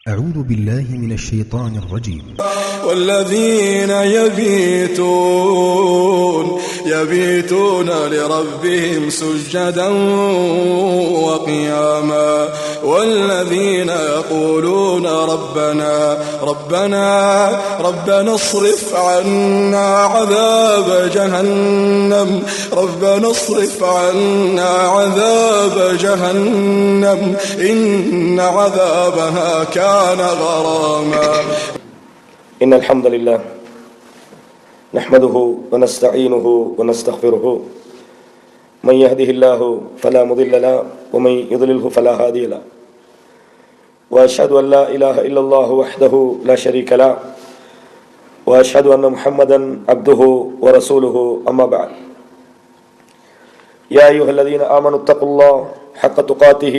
أعوذ بالله من الشيطان الرجيم. والذين يبيتون لربهم سجدا وقياما والذين يقولون ربنا اصرف عنا عذاب جهنم إن عذابها كان غراما. إن الحمد لله نحمده ونستعينه ونستغفره من يهده الله فلا مضل له ومن يضلله فلا هادي له وأشهد أن لا إله إلا الله وحده لا شريك له وأشهد أن محمدا عبده ورسوله أما بعد يا أيها الذين آمنوا اتقوا الله حق تقاته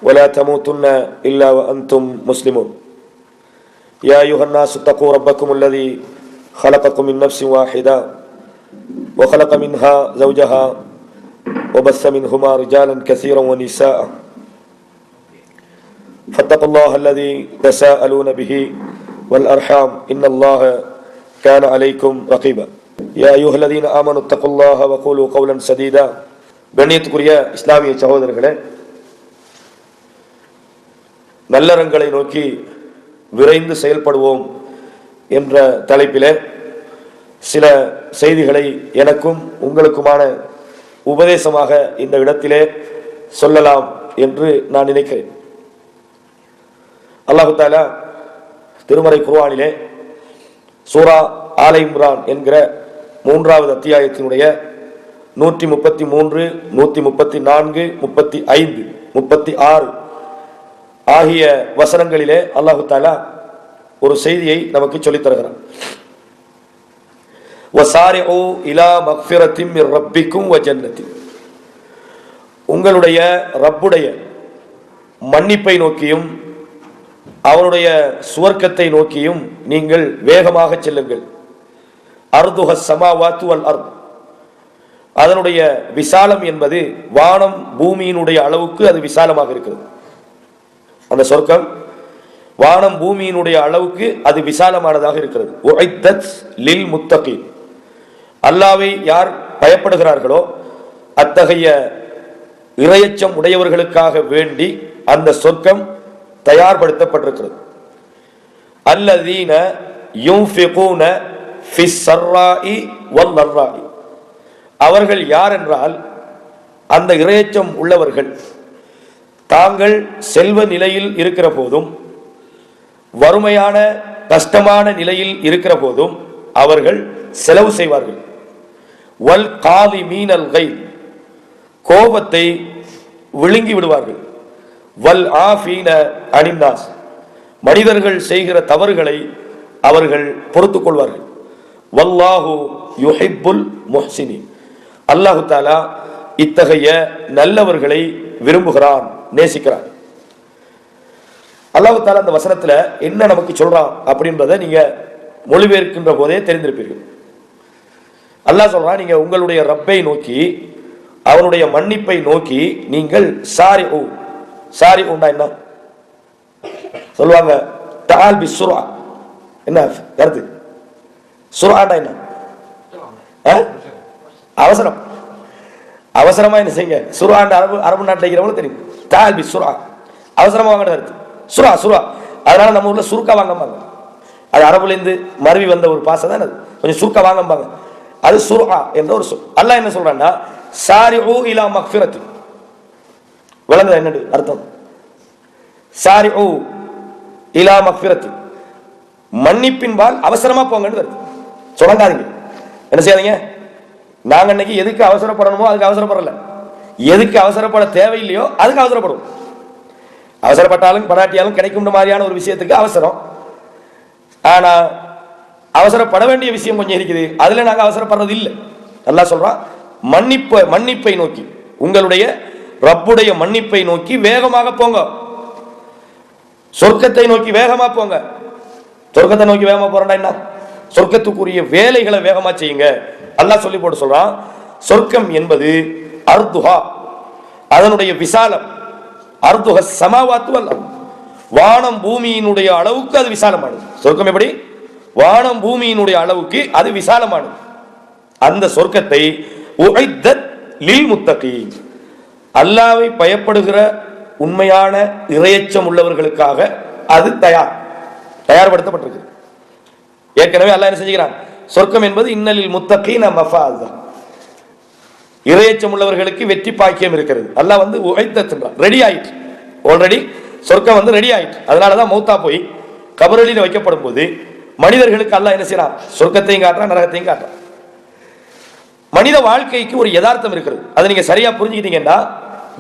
ولا تموتن إلا وأنتم مسلمون. يا أيها الناس اتقوا ربكم الذي خلقكم من نفس واحدة وخلق منها زوجها وبث منهما رجالا كثيرا ونساء فاتقوا الله الذي تساءلون به والأرحام إن الله كان عليكم رقيبا. يا أيها الذين آمنوا اتقوا الله وقولوا قولا سديدا. கண்ணியத்துக்குரிய இஸ்லாமிய சகோதரர்களே, நல்லறங்களை நோக்கி விரைந்து செயல்படுவோம் என்ற தலைப்பிலே சில செய்திகளை எனக்கும் உங்களுக்குமான உபதேசமாக இந்த இடத்திலே சொல்லலாம் என்று நான் நினைக்கிறேன். அல்லாஹு தஆலா திருமறை குர்ஆனிலே சூரா ஆல இம்ரான் என்கிற 3வது அத்தியாயத்தினுடைய 133, 134, 35, 36 ஆகிய வசனங்களிலே அல்லாஹு தஆலா ஒரு செய்தியை நமக்கு சொல்லித் தருகிறார். வசாரிஉ இலா மக்ஃபிரத்தின் மிர் ரப்பிக்கும் வ ஜன்னத்தின், உங்களுடைய ரப்புடைய மன்னிப்பை நோக்கியும் அவனுடைய சுவர்க்கத்தை நோக்கியும் நீங்கள் வேகமாக செல்லுங்கள். அர்துஹ ஸமாவாத்து வல் அர்த், அதனுடைய விசாலம் என்பது வானம் பூமியினுடைய அளவுக்கு அது விசாலமாக இருக்கிறது. அந்த சொர்க்கம் வானம் பூமியினுடைய அளவுக்கு அது விசாலமானதாக இருக்கிறது. உஇத்தத் லில் முத்தகீன், அல்லாஹ்வை யார் பயப்படுகிறார்களோ அத்தகைய இறையச்சம் உடையவர்களுக்காக வேண்டி அந்த சொர்க்கம் தயார்படுத்தப்பட்டிருக்கிறது. அல்லதீன யுன்ஃபிகூன ஃபிஸ் ஸர்ராஇ வல் ضர்ராஇ, அவர்கள் யார் என்றால் அந்த இறையச்சம் உள்ளவர்கள் தாங்கள் செல்வ நிலையில் இருக்கிற போதும் வறுமையான கஷ்டமான நிலையில் இருக்கிற போதும் அவர்கள் செலவு செய்வார்கள். வல் காலிமீனல் கைத், கோபத்தை விழுங்கி விடுவார்கள். வல் ஆஃபீன அனின்னாஸ், மனிதர்கள் செய்கிற தவறுகளை அவர்கள் பொறுத்துக் கொள்வார்கள். வல்லாஹு யுஹிப்புல் முஹ்சினீன், அல்லாஹு தஆலா இத்தகைய நல்லவர்களை விரும்புகிறான், நேசிக்கிறான். அல்லாஹ் தஆலா அந்த வசனத்துல என்ன நமக்கு சொல்றான் அப்படின்றத நீங்க மொழிபெயர்க்கின்ற போதே தெரிந்திருப்பீர்கள். அல்லாஹ் சொல்றான், நீங்க உங்களுடைய ரப்பை நோக்கி அவனுடைய மன்னிப்பை நோக்கி நீங்கள் சாரி உண்டா என்ன சொல்லுவாங்க, தஆல் பி சுர்ஆ, என்ன கருத்து? சுர்ஆண்டா என்ன? அவசரம், அவசரமா என்ன செய்யுங்க. சுர்ஆண்ட அரபு நாட்டில் இருக்கிறவங்களும் தெரியும். தஆல் பி சுர்ஆ, அவசரமா வாங்க கருத்து. சுரா, அதனால நம்ம ஊர்ல சுருக்கா வாங்கம்பாங்க. அது அரபுலேருந்து மருவி வந்த ஒரு பாசை தான் அது. கொஞ்சம் சுருக்கா வாங்கம்பாங்க. அது சுர்ஆ என்ற ஒரு சொல். அல்லாஹ் என்ன சொல்றான்னா, சாரிஉ இலா மக்ஃபிரத்தி, விளங்குதா என்னது அர்த்தம்? சாரிஉ இலா மக்ஃபிரத்தி, மன்னிப்பின்பால் அவசரமா போங்கன்னு வருது. சொல்லாதீங்க, என்ன செய்யாதீங்க. நாங்க இன்னைக்கு எதுக்கு அவசரப்படணுமோ அதுக்கு அவசரப்படல, எதுக்கு அவசரப்பட தேவையில்லையோ அதுக்கு அவசரப்படுவோம். அவசரப்பட்டாலும் படாட்டியாலும் கிடைக்கும் மாதிரியான ஒரு விஷயத்துக்கு அவசரம். ஆனா அவசரப்பட வேண்டிய விஷயம் கொஞ்சம் இருக்குது, அதுல நாங்க அவசரப்படுறது இல்லை. அல்லாஹ் சொல்றான், மன்னிப்பை நோக்கி, உங்களுடைய ரப்புடைய மன்னிப்பை நோக்கி வேகமாக போங்க. சொர்க்கத்தை நோக்கி வேகமா போங்க. சொர்க்கத்தை நோக்கி வேகமா போறா என்ன? சொர்க்கத்துக்குரிய வேலைகளை வேகமா செய்யுங்க. அல்லாஹ் சொல்லி போட்டு சொல்றான், சொர்க்கம் என்பது அர்துஹா, அதனுடைய விசாலம், அர்துஹ ஸமாவாத்து வல் அர்த், வானம் பூமியினுடைய அளவுக்கு அது விசாலமானது. சொர்க்கம் எப்படி? வானம் பூமியினுடைய அளவுக்கு அது விசாலமானது. அந்த சொர்க்கத்தை உஇத்தத் லில் முத்தகீன், அல்லாஹ்வை பயப்படுகிற உண்மையான இறையச்சம் உள்ளவர்களுக்காக அது தயார்படுத்தப்பட்டிருக்கு. ஏற்கனவே அல்லாஹ் என்ன செஞ்சுக்கிறான்? சொர்க்கம் என்பது இன்னலில் முத்தகீன மஃபாஸா, இறையச்சம் உள்ளவர்களுக்கு வெற்றி பாக்கியம் இருக்கிறது. அல்லாஹ் வந்து உஇத்தத் ரெடி ஆயிட்டு, ஆல்ரெடி சொர்க்கம் வந்து ரெடி ஆயிட்டு. அதனாலதான் மௌத்தா போய் கபரளியில் வைக்கப்படும் போது மனிதர்களுக்கு அல்லாஹ் என்ன செய்யறான்? சொர்க்கத்தையும் காட்டுறான், நரகத்தையும் காட்டுறான். மனித வாழ்க்கைக்கு ஒரு யதார்த்தம் இருக்கிறது. அதை நீங்க சரியா புரிஞ்சுக்கிட்டீங்கன்னா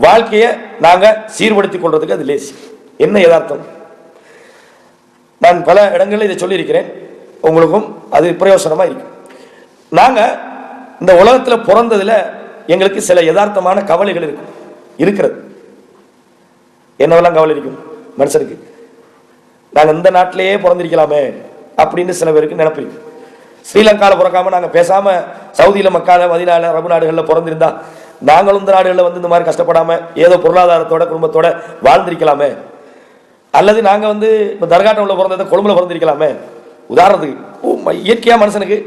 வாழ்க்கையை நாங்க சீர்படுத்திக் கொள்றதுக்கு அது லேசி. என்ன யதார்த்தம்? நான் பல இடங்களில் இதை சொல்லியிருக்கிறேன், உங்களுக்கும் அது பிரயோசனமா இருக்கு. நாங்க இந்த உலகத்துல பிறந்ததுல எங்களுக்கு சில யதார்த்தமான கவலைகள் இருக்கிறது. என்னவெல்லாம் கவலை இருக்கும் மனுஷனுக்கு? நாங்க இந்த நாட்டிலேயே பிறந்திருக்கலாமே அப்படின்னு சில பேருக்கு நினைப்பு. ஸ்ரீலங்காவில் பிறக்காம நாங்க பேசாம சவுதியில, மக்கால, மதீனால, அரபு நாடுகளில் பிறந்திருந்தா நாங்களும் இந்த நாடுகளில் வந்து இந்த மாதிரி கஷ்டப்படாம ஏதோ பொருளாதாரத்தோட குடும்பத்தோட வாழ்ந்திருக்கலாமே. அல்லது நாங்க வந்து இப்போ தர்காட்டம்ல பிறந்ததை கொழும்புல பிறந்திருக்கலாமே. உதாரணத்துக்கு இயற்கையா மனுஷனுக்கு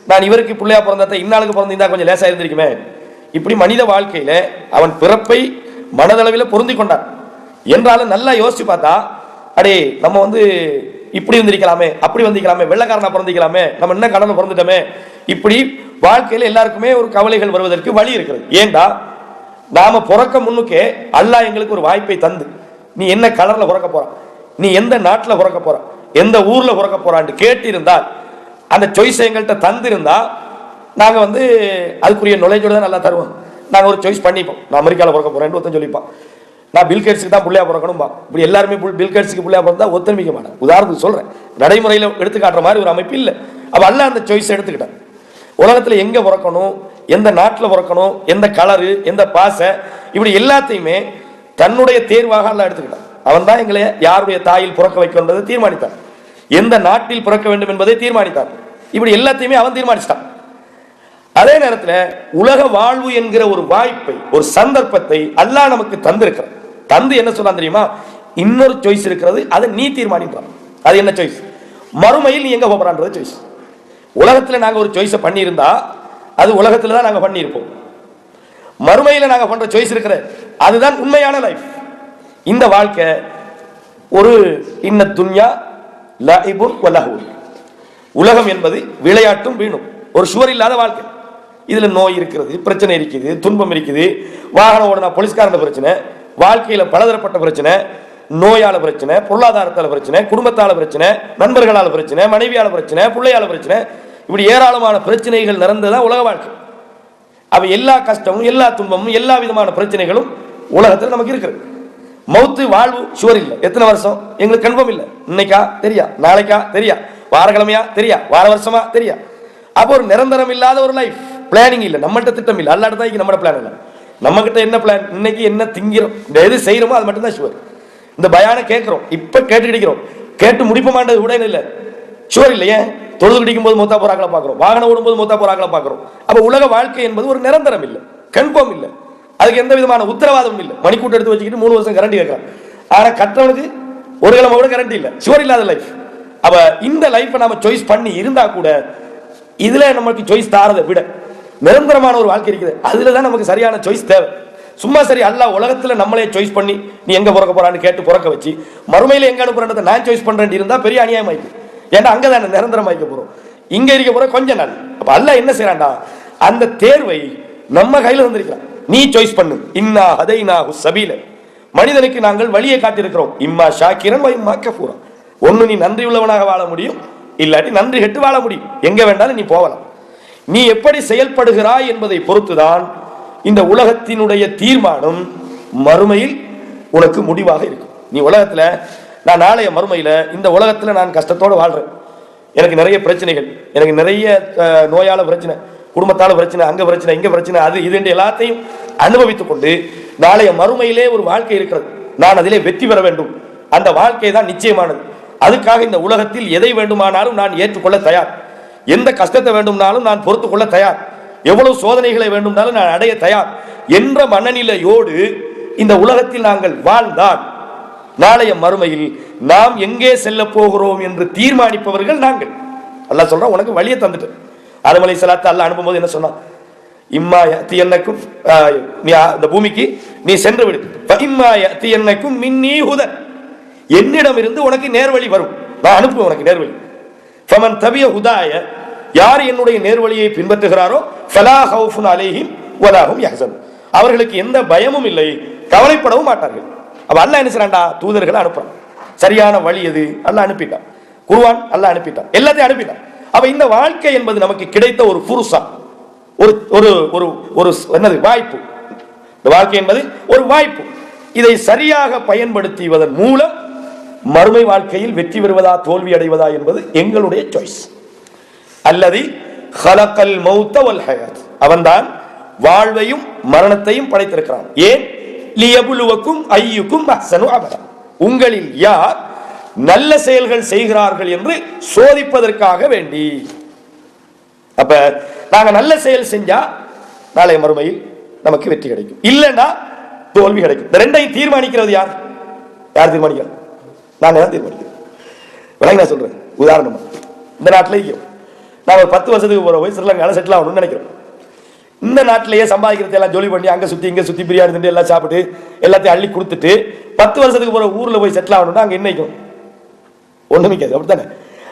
நான் இவருக்கு பிள்ளையா பிறந்ததை இன்னாளுக்கு பிறந்திருந்தா கொஞ்சம் லேசா இருந்திருக்குமே. இப்படி மனித வாழ்க்கையில அவன் பிறப்பை மனதளவில் பொருந்தி கொண்டான் என்றாலும் நல்லா யோசிச்சு பார்த்தா, அடே நம்ம வந்து இப்படி வந்திருக்கலாமே, அப்படி வந்திருக்கலாமே, வெள்ளக்காரனா பிறந்திக்கலாமே, நம்ம என்ன கடனை பிறந்துட்டோமே. இப்படி வாழ்க்கையில எல்லாருக்குமே ஒரு கவலைகள் வருவதற்கு வழி இருக்கிறது. ஏண்டா நாம பிறக்க முன்னுக்கே அல்லாஹ் எங்களுக்கு ஒரு வாய்ப்பை தந்து, நீ என்ன கலர்ல பிறக்க போற, நீ எந்த நாட்டுல பிறக்க போற, எந்த ஊர்ல பிறக்க போறான்னு கேட்டிருந்தால், அந்த சாய்ஸ் எங்கள்கிட்ட தந்திருந்தா நாங்க வந்து அதுக்குரிய நாலேஜோட தான் நல்லா தருவோம். நாங்க ஒரு சாய்ஸ் பண்ணிப்போம். நான் அமெரிக்காவில் பிறக்க போறேன்னு ஒருத்தன் சொல்லிப்பான், நான் பில்கேட்ஸுக்கு தான் பிள்ளையா பிறக்கணும்பா. இப்படி எல்லாருமே பில்கேட்ஸுக்கு பிள்ளையா பிறந்தா ஒத்துழைக்க மாட்டேன். உதாரணத்துக்கு சொல்றேன், நடைமுறையில் எடுத்து காட்டுற மாதிரி ஒரு அமைப்பு இல்லை. அப்ப அல்லாஹ் அந்த சாய்ஸ் எடுத்துக்கிட்டேன். உலகத்துல எங்க பிறக்கணும், எந்த நாட்டில் பிறக்கணும், எந்த கலரு, எந்த பாச, இப்படி எல்லாத்தையுமே தன்னுடைய தேர்வாக அல்லாஹ் எடுத்துக்கிட்டான். அவன் தான் எங்களை யாருடைய தாயில் பிறக்க வைக்க என்பதை தீர்மானித்தான், எந்த நாட்டில் பிறக்க வேண்டும் என்பதை தீர்மானித்தான். இப்படி எல்லாத்தையுமே அவன் தீர்மானிச்சிட்டான். அதே நேரத்தில் உலக வாழ்வு என்கிற ஒரு வாய்ப்பை, ஒரு சந்தர்ப்பத்தை அல்லாஹ் நமக்கு தந்திருக்கிறான். தந்து என்ன சொல்றான் தெரியுமா? இன்னொரு சாய்ஸ் இருக்கிறது, அதை நீ தீர்மானிக்கிறான். அது என்ன சாய்ஸ்? மறுமையில் நீ எங்க போறான்றது சாய்ஸ். உலகத்துல நாங்க ஒரு சாய்ஸை பண்ணியிருந்தா அது உலகத்துல தான் நாங்க பண்ணியிருப்போம். மறுமையில நாங்க பண்ற சாய்ஸ் இருக்கிற அதுதான் உண்மையான லைஃப். இந்த வாழ்க்கை ஒரு இன்ன துன்யா லஇபுன் வ லஹ்வுன், உலகம் என்பது விளையாட்டும் வீணும் ஒரு சுவர் இல்லாத வாழ்க்கை. இதுல நோய் இருக்கிறது, பிரச்சனை இருக்குது, துன்பம் இருக்குது, வாகனம் ஓடுனா போலீஸ்காரன பிரச்சனை, வாழ்க்கையில பலதரப்பட்ட பிரச்சனை, நோயால பிரச்சனை, பொருளாதாரத்தால பிரச்சனை, குடும்பத்தால பிரச்சனை, நண்பர்களால பிரச்சனை, மனைவியால பிரச்சனை, பிள்ளையால பிரச்சனை, இப்படி ஏராளமான பிரச்சனைகள் நிறைந்ததான் உலக வாழ்க்கை. அவ எல்லா கஷ்டமும், எல்லா துன்பமும், எல்லா விதமான பிரச்சனைகளும் உலகத்தில் நமக்கு இருக்கிறது. மௌத்து வாழ்வு சுவர் இல்லை. எத்தனை வருஷம் எங்களுக்கு கன்ஃபார்ம் இல்லை. இன்னைக்கா தெரியா, நாளைக்கா தெரியா, வாரக்கிழமையா தெரியா, வார வருஷமா தெரியா. அப்போ ஒரு நிரந்தரம் இல்லாத ஒரு லைஃப், பிளானிங் இல்லை, நம்மகிட்ட திட்டம் இல்லை. அல்லாட்ட தான் நம்ம பிளான் இல்லை. நம்ம கிட்ட என்ன பிளான், இன்னைக்கு என்ன திங்கிறோம், எது செய்யறோமோ அது மட்டும்தான் சுவர். இந்த பயானை கேட்கிறோம், இப்ப கேட்டு கிடைக்கிறோம், கேட்டு முடிப்ப மாட்டது கூட இல்லை, சுவர் இல்லையே. தொழுது கிடைக்கும் போது மூத்தா போறாக்களை பார்க்கிறோம், வாகனம் ஓடும் போது மூத்தா போறாக்களை பார்க்கிறோம். அப்ப உலக வாழ்க்கை என்பது ஒரு நிரந்தரம் இல்லை, கன்ஃபார்ம் இல்லை, அதுக்கு எந்த விதமான உத்தரவாதம் இல்லை. மணிக்கூட்டு எடுத்து வச்சுக்கிட்டு 3 வருஷம் கரண்ட் கேட்கலாம், ஆனா கற்றவனுக்கு ஒரு கிழமை கூட கரண்ட் இல்லை, சுவர் இல்லாத லைஃப். அப்ப இந்த லைஃபை நாம சாய்ஸ் பண்ணி இருந்தா கூட இதுல நமக்கு சாய்ஸ் தாரதை விட நிரந்தரமான ஒரு வாழ்க்கை இருக்குது, அதுலதான் நமக்கு சரியான சாய்ஸ் தேவை. சும்மா சரி அல்லாஹ் உலகத்துல நம்மளே சாய்ஸ் பண்ணி நீ எங்க பிறக்க போறான்னு கேட்டு பிறக்க வச்சு மறுமையில எங்க அனுப்புறதை நான் சாய்ஸ் பண்றேன் இருந்தா பெரிய அநியாயம் ஆயிடுச்சு. ஏன்னா அங்கதான் நிரந்தரம் ஆயிக்க போறோம், இங்க இருக்க போற கொஞ்ச நாள். அப்ப அல்லாஹ் என்ன செய்யறான்டா, அந்த தேர்வை நம்ம கையில வந்திருக்கிறான். நீ சாய்ஸ் பண்ணு. இன்னா ஹதைனாஹு சபீல, மனிதனுக்கு நாங்கள் வழியை காட்டியிருக்கிறோம். இம்மா ஷாக்கிரன் வ இம்மா கஃபூரா. ஒன்னு நீ நன்றி உள்ளவனாக வாழ முடியும், இல்லாட்டி நன்றி கெட்டு வாழ முடியும். எங்க வேண்டாலும் நீ போகலாம். நீ எப்படி செயல்படுகிறாய் என்பதை பொறுத்துதான் இந்த உலகத்தினுடைய தீர்மானம் மறுமையில் உனக்கு முடிவாக இருக்கும். நீ உலகத்துல நான் நாளைய மறுமையில இந்த உலகத்துல நான் கஷ்டத்தோடு வாழ்றேன், எனக்கு நிறைய பிரச்சனைகள், எனக்கு நிறைய நோயால பிரச்சனை, குடும்பத்தால பிரச்சனை, அங்க பிரச்சனை, இங்க பிரச்சனை, அது இது எல்லாத்தையும் அனுபவித்துக் கொண்டு நாளைய மறுமையிலே ஒரு வாழ்க்கை இருக்கிறது, நான் அதிலே வெற்றி பெற வேண்டும். அந்த வாழ்க்கை தான் நிச்சயமானது. அதுக்காக இந்த உலகத்தில் எதை வேண்டுமானாலும் நான் ஏற்றுக்கொள்ள தயார், எந்த கஷ்டத்தை வேண்டும்னாலும் நான் பொறுத்துக் கொள்ள தயார், எவ்வளவு சோதனைகளை வேண்டும்னாலும் நான் அடைய தயார் என்ற மனநிலையோடு இந்த உலகத்தில் நாங்கள் வாழ்ந்தால் நாளைய மறுமையில் நாம் எங்கே செல்ல போகிறோம் என்று தீர்மானிப்பவர்கள் நாங்கள். அல்லாஹ் சொல்றான், உனக்கு வழியை தந்துட்டு. ஆதம் அலைஹிஸ்ஸலாத்தை அல்லாஹ் அனுப்பும்போது என்ன சொன்னான்? இம்மா யஅதியன்னக்கும், நீ இந்த பூமிக்கு நீ சென்று விடு. இம்மா யஅதியன்னக்கும் மின்னீ ஹுதன், என்னிடம் இருந்து உனக்கு நேர்வழி வரும், நான் அனுப்புவேன் உனக்கு நேர்வழி. ஃபமன் தபிய ஹுதாய, யார் என்னுடைய நேர்வழியை பின்பற்றுகிறாரோ ஃபலா ஹவுஃபுன் அலைஹிம் வலா ஹும் யஹ்சன், அவர்களுக்கு எந்த பயமும் இல்லை, கவலைப்படவும் மாட்டார்கள். அப்ப அல்லாஹ் என்ன செய்றான்டா? தூதர்களை அனுப்புறான். சரியான வழி எது? அல்லாஹ் அனுப்பிட்டான். குர்ஆன் அல்லாஹ் அனுப்பிட்டான், எல்லாத்தையும் அனுப்பிட்டான். அப்ப இந்த வாழ்க்கை என்பது நமக்கு கிடைத்த ஒரு ஃபுர்ஸா, ஒரு ஒரு ஒரு ஒரு என்னது வாய்ப்பு. இந்த வாழ்க்கை என்பது ஒரு வாய்ப்பு. இதை சரியாக பயன்படுத்துவதன் மூலம் மறுமை வாழ்க்கையில் வெற்றி பெறுவதா தோல்வி அடைவதா என்பது எங்களுடைய சாய்ஸ். அல்லது ஹலக்கல் மௌத்த வல் ஹயாத், அவன்தான் வாழ்வையும் மரணத்தையும் படைத்திருக்கிறான். ஏன்? லியபுலுவக்கும் ஐயுக்கும் அஹ்சனு அமலா, உங்களில் யார் நல்ல செயல்கள் செய்கிறார்கள் என்று சோதிப்பதற்காக வேண்டி. அப்ப நாங்க நல்ல செயல் செஞ்சா நாளைய மறுமையில் நமக்கு வெற்றி கிடைக்கும், இல்லைன்னா தோல்வி கிடைக்கும். இந்த ரெண்டையும் தீர்மானிக்கிறது யார்? யார் தீர்மானிக்கிறார்? நாங்க தான் தீர்மானிக்கிறோம். விளங்கி நான் சொல்றேன். உதாரணமா இந்த நாட்டில் இருக்கிறோம், நான் ஒரு 10 வருஷத்துக்கு போய் ஸ்ரீலங்காவில் செட்டில் ஆகணும்னு நினைக்கிறோம். இந்த நாட்டிலேயே சம்பாதிக்கிறது எல்லாம் ஜோலி பண்ணி அங்கே சுற்றி இங்கே சுற்றி பிரியாணி திண்டு எல்லாம் சாப்பிட்டு எல்லாத்தையும் அள்ளி கொடுத்துட்டு 10 வருஷத்துக்கு போகிற ஊரில் போய் செட்டில் ஆகணும்னா அங்கே என்னைக்கும் ஒன்றுமிக்காது. அப்படித்தானே?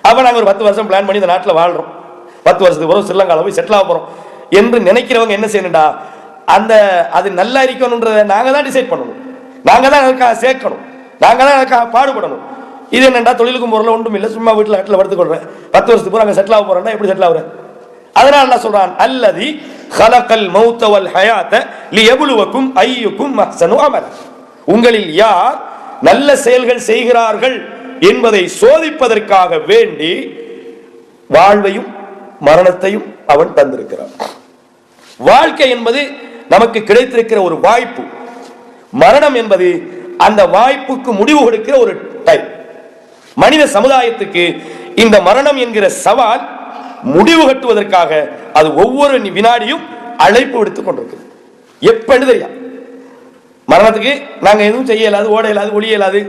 அப்போ நாங்கள் ஒரு 10 வருஷம் பிளான் பண்ணி இந்த நாட்டில் வாழ்கிறோம், 10 வருஷத்துக்கு போகிறோம் ஸ்ரீலங்காவில் போய் செட்டில் ஆக போகிறோம் என்று நினைக்கிறவங்க என்ன செய்யணும்டா? அந்த அது நல்லா இருக்கணுன்றதை நாங்கள் தான் டிசைட் பண்ணணும், நாங்கள் தான் அதுக்காக சேர்க்கணும், நாங்கள் தான் அதுக்காக பாடுபடணும். இது என்னண்டா? தொழிலுக்கும் பொருள் ஒன்றும் இல்லை, சும்மா வீட்டில் கட்டில் படுத்துக்கொள்றேன், 10 வருஷத்துக்கு போகிற அங்கே செட்டில் ஆக போகிறேன்னா எப்படி செட்டில் ஆகுறேன்? அதனால அல்லாஹ் சொல்றான், அல்லதி ஹலக்கல் மௌத்த வல் ஹயாத லியபுலுவக்கும் ஐயுக்கும் அஹ்சனு அமலா, உங்களில் யார் நல்ல செயல்கள் செய்கிறார்கள் என்பதை சோதிப்பதற்காக வேண்டி வாழ்வையும் மரணத்தையும் அவன் தந்திருக்கிறான். வாழ்க்கை என்பது நமக்கு கிடைத்திருக்கிற ஒரு வாய்ப்பு, மரணம் என்பது அந்த வாய்ப்புக்கு முடிவு கொடுக்கிற ஒரு டைம். மனித சமுதாயத்துக்கு இந்த மரணம் என்கிற சவால் முடிவு கட்டுவதற்காக அது ஒவ்வொரு வினாடியும் அழைப்பு விடுத்துக் கொண்டிருக்கு. எப்பன்னு தெரியும், மரணத்துக்கு நாங்க எதுவும் செய்ய இயலாது, ஓட இயலாது, ஒளிய இயலாது,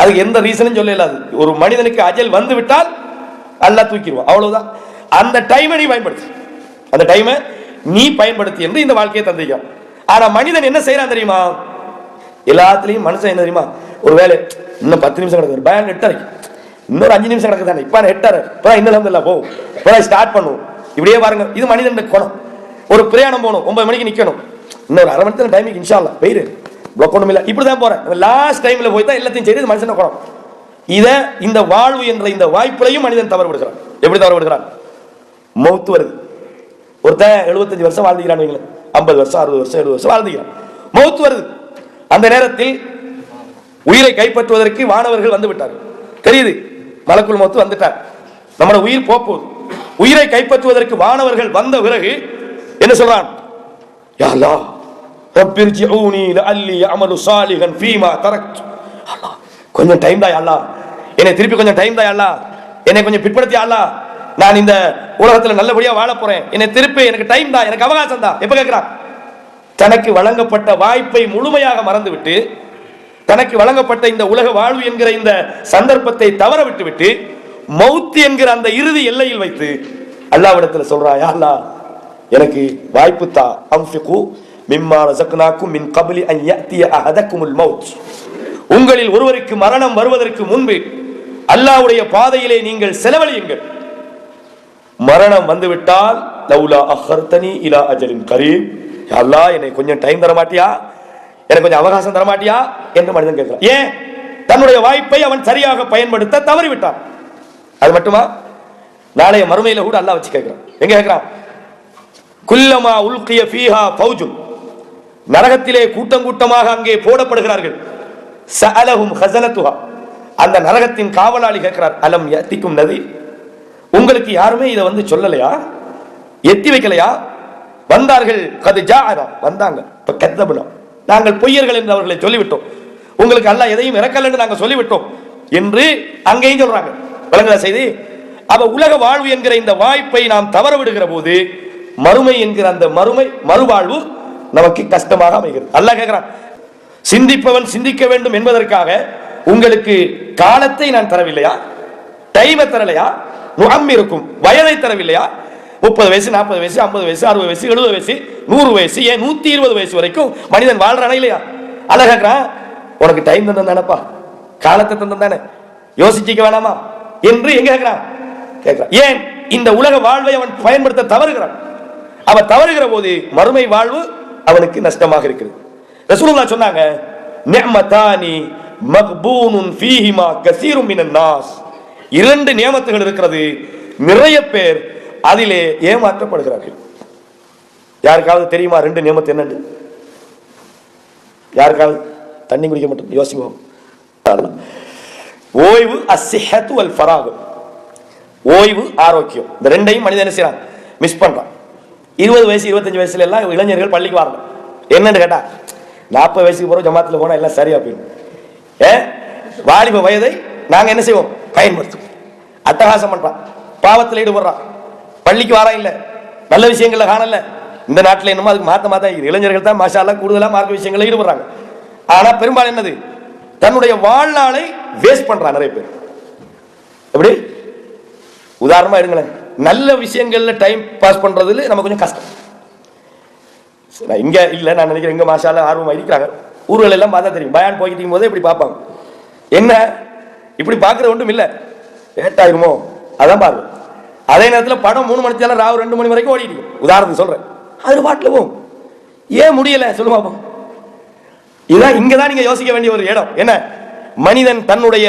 அதுக்கு எந்த ரீசனும் சொல்ல இயலாது. ஒரு மனிதனுக்கு அஜல் வந்து விட்டால் அல்லாஹ் தூக்கிடுவான், அவ்வளவுதான். அந்த டைமை நீ பயன்படுத்து, அந்த டைமை நீ பயன்படுத்தி என்று இந்த வாழ்க்கையை தந்திருக்கான். ஆனா மனிதன் என்ன செய்யறான் தெரியுமா? எல்லாத்துலயும் மனுஷன் என்ன தெரியுமா? ஒரு வேலை இன்னும் 10 நிமிஷம் கிடக்கு, பயன் 8:30, இன்னொரு 5 நிமிஷம் கிடக்கு தானே, இப்ப 8:30, இப்பதான் இன்னும் இல்லை போகும், இப்பதான் ஸ்டார்ட் பண்ணுவோம். இப்படியே பாருங்க, இது மனிதன் குணம். ஒரு பிரயாணம் போகணும், 9 மணிக்கு நிக்கணும், இன்னொரு அரை மணி நேரம் டைமிங் இன்ஷா அல்லாஹ் வெயிரு பிளாக் ஒன்றும் இல்லை, இப்படிதான் போறேன், லாஸ்ட் டைம்ல போய் தான் எல்லாத்தையும் செய்து மனுஷன் குணம். இத இந்த வாழ்வு என்ற இந்த வாய்ப்புலையும் மனிதன் தவறு விடுகிறான். எப்படி தவறு விடுகிறான்? மௌத்து வருது. ஒருத்தன் 75 வருஷம் வாழ்ந்துக்கிறான், 50 வருஷம் 60 வருஷம் 70 வருஷம் வாழ்ந்துக்கிறான். மௌத்து வருது. அந்த நேரத்தில் உயிரை கைப்பற்றுவதற்கு வானவர்கள் வந்து விட்டார்கள். தெரியுது, மலக்குல் மௌத்து வந்துட்டார், நம்மளோட உயிர் போகுது. உயிரை கைப்பற்றுவதற்கு வானவர்கள் வந்த பிறகு என்ன சொல்றான்? யா அல்லாஹ் ரப்பிர்ஜிஊனி லஅல்லி அமலு சாலிஹன் ஃபீமா தரக்து, அல்லாஹ் கொஞ்சம் டைம் தான் அல்லாஹ், என்னை திருப்பி கொஞ்சம் டைம் தான் அல்லாஹ், என்னை கொஞ்சம் பிற்படுத்தி அல்லாஹ், நான் இந்த உலகத்தில் நல்லபடியா வாழ போறேன், என்னை திருப்பி எனக்கு டைம் தான், எனக்கு அவகாசம் தான். எப்ப கேட்கிறான்? தனக்கு வழங்கப்பட்ட வாய்ப்பை முழுமையாக மறந்துவிட்டு, தனக்கு வழங்கப்பட்ட இந்த உலக வாழ்வு என்கிற இந்த சந்தர்ப்பத்தை தவற விட்டுவிட்டு மௌத் என்கிற அந்த இறுதி எல்லையில் வைத்து அல்லாஹ்விடத்தில் சொல்றான், யா அல்லாஹ் எனக்கு வாய்ப்பு தா, அன்ஃபிகு மிம்மா ரஸக்னாக்கும் மின் கப்லி அன் யஅதிய அஹதகுமுல் மௌத், உங்களில் ஒருவருக்கு மரணம் வருவதற்கு முன்பு அல்லாஹ்வுடைய பாதையிலே நீங்கள் செலவழியுங்கள். மரணம் வந்துவிட்டால் லௌலா அஹர்தனி இலா அஜலின் கரீம், யா அல்லாஹ் என்னை கொஞ்சம் டைம் தர மாட்டியா, எனக்கு கொஞ்சம் அவகாசம் தர மாட்டியா என்று மனிதன் கேட்கிறான். ஏன்? தன்னுடைய வாய்ப்பை அவன் சரியாக பயன்படுத்த தவறிவிட்டான். அது மட்டுமா, நாளைய மறுமையில கூட அல்லாஹ் வச்சு கேட்கிறான். எங்க கேட்கிறான்? குல்லமா உல்கிய ஃபீஹா ஃபௌஜுன், நரகத்திலே கூட்டம் கூட்டமாக அங்கே போடப்படுகிறார்கள். சஅலஹும் ஹஸனத்துஹா, அந்த நரகத்தின் காவலாளி கேட்கிறார், அலம் யத்திக்கும் நதீர், உங்களுக்கு யாருமே இதை வந்து சொல்லலையா, எத்தி வைக்கலையா? வந்தார்கள், கது ஜாஅனா, வந்தாங்க, இப்ப கத்தபனா, நாங்கள் பொய்யர்கள் என்று அவர்களை சொல்லிவிட்டோம், உங்களுக்கு அல்லாஹ் எதையும் இறக்கல என்று நாங்கள் சொல்லிவிட்டோம் என்று அங்கேயும் சொல்றாங்க. விளங்குதா செய்தி? அப்ப உலக வாழ்வு என்கிற இந்த வாய்ப்பை நாம் தவற விடுகிற போது மறுமை என்கிற அந்த மறுவாழ்வு நமக்கு கஷ்டமாக அமைகிறது. அல்லாஹ் கேட்கிறான், சிந்திப்பவன் சிந்திக்க வேண்டும் என்பதற்காக உங்களுக்கு காலத்தை நான் தரவில்லையா, டைமை தரலையா, நுஅம்மிருக்கும் வயதை தரவில்லையா, 30 வயசு 40 வயசு 50 வயசு 60 வயசு 70 வயசு 100 வயசு ஏன் 120 வயசு வரைக்கும் மனிதன் வாழ்றானா இல்லையா? அல்ல கேட்கிறான், உனக்கு டைம் தந்தம் தானப்பா, காலத்தை தந்தம் தானே, யோசிச்சிக்க வேணாமா என்று எங்க கேட்கிறான்? ஏன் இந்த உலக வாழ்வை அவன் பயன்படுத்த தவறுகிறான். அவன் தவறுகிற போது மறுமை வாழ்வு அவனுக்கு நஷ்டமாக இருக்கிறது. ரசூலுல்லாஹ் சொன்னாங்க, நிஅமதானி மக்பூனுன் ஃபீஹிமா கஸீரும் மினன் நாஸ். 2 நியமத்துகள் இருக்கிறது, நிறைய பேர் அதிலே ஏமாற்றப்படுகிறார்கள். யாருக்காவது தெரியுமா 2 நியமத்து என்னன்னு? யாருக்காவது? தண்ணி குடிக்க மட்டும் யோசிப்போம். ஓய்வு, அஸ்ஸிஹத்து வல் ஃபராக், ஓய்வு ஆரோக்கியம். இந்த 2ஐயும் மனிதன் செய்யறான், மிஸ் பண்றான். 20 வயசு 25 வயசுல எல்லாம் இளைஞர்கள் பள்ளிக்கு வரணும். என்னன்னு கேட்டா 40 வயசுக்கு பிறகு ஜமாத்துல போனா எல்லாம் சரியா போயிடும். வாலிப வயதை நாங்க என்ன செய்வோம்? பயன்படுத்துவோம். அட்டகாசம் பண்றான், பாவத்தில் ஈடுபடுறான், பள்ளிக்கு வாரா இல்ல, நல்ல விஷயங்கள்ல காணல. இந்த நாட்டில் என்னமோ அதுக்கு மாத்த இளைஞர்கள் தான் மாஷா அல்லாஹ் கூடுதலா மார்க்க விஷயங்கள்ல ஈடுபடுறாங்க. ஆனா பெரும்பாலும் என்னது? தன்னுடைய வாழ்நாளை வேஸ்ட் பண்றான் நிறைய பேர். எப்படி? உதாரணமா எடுங்களேன், நல்ல விஷயங்கள்ல டைம் பாஸ் பண்றதுல நம்ம கொஞ்சம் கஷ்டம். இங்க இல்ல, நான் நினைக்கிறேன் இங்க மாஷா அல்லாஹ் ஆர்வமா இருக்கிறாங்க. ஊர்கள் எல்லாம் பார்த்தா தெரியும், பயான் போய்கிட்டு போதே இப்படி பார்ப்பாங்க. என்ன இப்படி பார்க்கறது ஒன்றும் இல்லை, லேட்டாயிருமோ அதான் பாருங்க. அதே நேரத்தில் படம் 3 மணி நேரம் ராவு 2 மணி வரைக்கும் ஓடிட்டு, உதாரணத்துக்கு சொல்றேன். அது பாட்டில் போகும். ஏன் முடியல சொல்லு பாப்போம். இதான் இங்கதான் நீங்க யோசிக்க வேண்டிய ஒரு இடம். என்ன? மனிதன் தன்னுடைய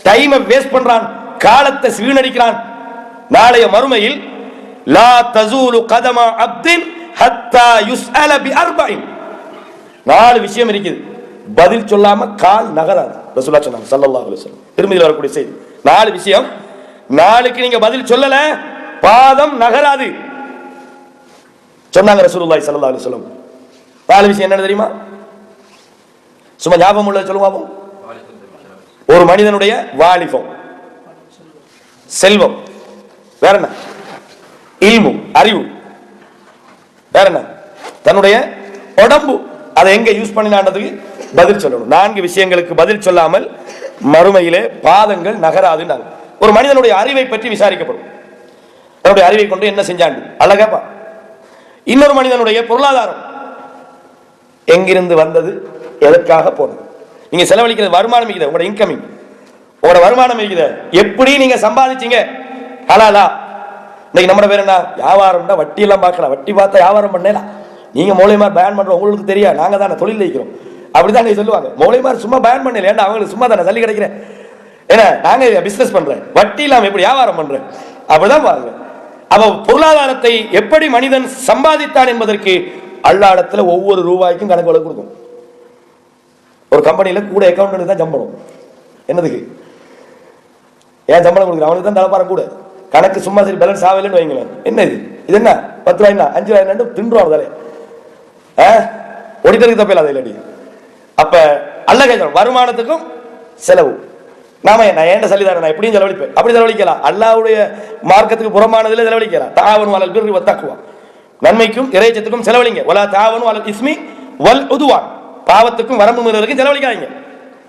டைமை வேஸ்ட் பண்றான், காலத்தை வீணடிக்கிறான். நாளைய மறுமையில் லா தஸூலு கதமா அப்தின் ஹத்தா யுஸ்அல பி அர்பஇன். 4 விஷயம் இருக்குது, பதில் சொல்லாம கால் நகராது. ரசூலுல்லாஹ் சொன்னாங்க ஸல்லல்லாஹு அலைஹி வஸல்லம், திருமதியில் வரக்கூடிய செய்தி. 4 விஷயம், 4க்கு நீங்க பதில் சொல்லல பாதம் நகராது சொன்னாங்க ரசூலுல்லாஹி ஸல்லல்லாஹு அலைஹி வஸல்லம். 4 விஷயம் என்ன தெரியுமா? சும்மா ஞாபகம் உள்ளது சொல்லுவாங்க. ஒரு மனிதனுடைய வாலிபம், செல்வம், வேற என்ன? இல்மு, அறிவு, வேற என்ன? தன்னுடைய உடம்பு, அதை எங்க யூஸ் பண்ணினான்றதுக்கு பதில் சொல்லணும். 4 விஷயங்களுக்கு பதில் சொல்லாமல் மறுமையிலே பாதங்கள் நகராதுன்னாங்க. ஒரு மனிதனுடைய அறிவை பற்றி விசாரிக்கப்படும். அவருடைய அறிவை கொண்டு என்ன செஞ்சாண்டு அழகப்பா. இன்னொரு மனிதனுடைய பொருளாதாரம் எங்கிருந்து வந்தது, எதற்காக போனது, நீங்க செலவழிக்கிறது வருமானம் இருக்குது, உங்களோட இன்கமிங், உங்களோட வருமானம் இருக்குது, எப்படி நீங்க சம்பாதிச்சீங்க, ஹலாலா. இன்னைக்கு நம்ம பேர் என்ன? வியாபாரம்னா வட்டி எல்லாம் பார்க்கலாம், வட்டி பார்த்தா வியாபாரம் பண்ணலாம். நீங்க மௌலிமார் பயன் பண்றோம், உங்களுக்கு தெரியா, நாங்க தானே தொழில் வைக்கிறோம், அப்படிதான் நீங்க சொல்லுவாங்க. மௌலிமார் சும்மா பயன் பண்ணல, ஏன்டா அவங்களுக்கு சும்மா தானே சல்லி கிடைக்கிறேன், ஏன்னா நாங்க பிசினஸ் பண்றேன், வட்டி இல்லாம எப்படி வியாபாரம் பண்றேன், அப்படிதான் பாருங்க. அவ பொருளாதாரத்தை எப்படி மனிதன் சம்பாதித்தான் என்பதற்கு அல்லாஹ்விடத்துல ஒவ்வொரு ரூபாய்க்கும் கணக்கு வழக்கு கொடுக்கும். ஒரு கம்பெனியில கூட அக்கௌண்ட் தான் சம்பளம். என்னதுக்கு? ஏன் சம்பளம் கொடுக்குற? அவனுக்கு தான் தலைப்பாரம் கூட. கணக்கு சும்மா சரி பேலன்ஸ் ஆகலன்னு வைங்களேன். என்ன இது என்ன 10 ரூபாய் 5 ரூபாய் தின்றுவார் தானே, ஒடிட்டருக்கு தப்பில்ல அதை இல்லாடி. அப்ப அல்லாஹ் கேட்கணும், வருமானத்துக்கும் செலவு. நாம நான் ஏண்ட சல்லிதான நான் எப்படியும் செலவழிப்பேன், அப்படி செலவழிக்கலாம். அல்லாஹ்வுடைய மார்க்கத்துக்கு புறமானதுல செலவழிக்கலாம். தாவனு அலல் பிர்ரி வத்தக்வா, நன்மைக்கும் இறைச்சத்துக்கும் செலவழிங்க. வலா தாவனு அலல் இஸ்மி வல் உதுவான், பாவத்துக்கும் வரம்பு மீறலுக்கும் செலவழிக்காதீங்க.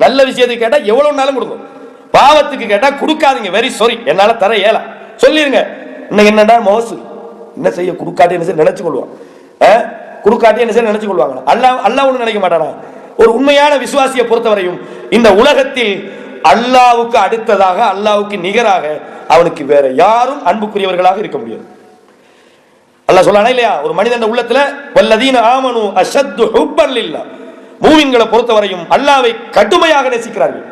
நல்ல விஷயத்துக்கு கேட்டா எவ்வளவு நாளும் கொடுக்கும், பாவத்துக்கு கேட்டா கொடுக்காதீங்க. வெரி சாரி, என்னால தர இயல சொல்லிருங்க. இன்னைக்கு என்னடா மோசு, என்ன செய்ய கொடுக்காட்டி என்ன செய்ய நினைச்சு கொள்வான், கொடுக்காட்டி என்ன செய்ய நினைச்சு கொள்வாங்க. அல்லாஹ் ஒண்ணு நினைக்க மாட்டானா? ஒரு உண்மையான விசுவாசியை பொறுத்தவரையும் இந்த உலகத்தில் அல்லாஹ்வுக்கு அடுத்ததாக, அல்லாஹ்வுக்கு நிகராக அவனுக்கு வேற யாரும் அன்புக்குரியவர்களாக இருக்க முடியாது. அல்லாஹ் சொல்லானா இல்லையா? ஒரு மனிதன் உள்ளத்துல வல்லதீன ஆமனு அஷத்து ஹுப்பன் லில்லாஹ், மூமின்களை பொறுத்தவரையும் அல்லாஹ்வை கடுமையாக நேசிக்கிறார்கள்.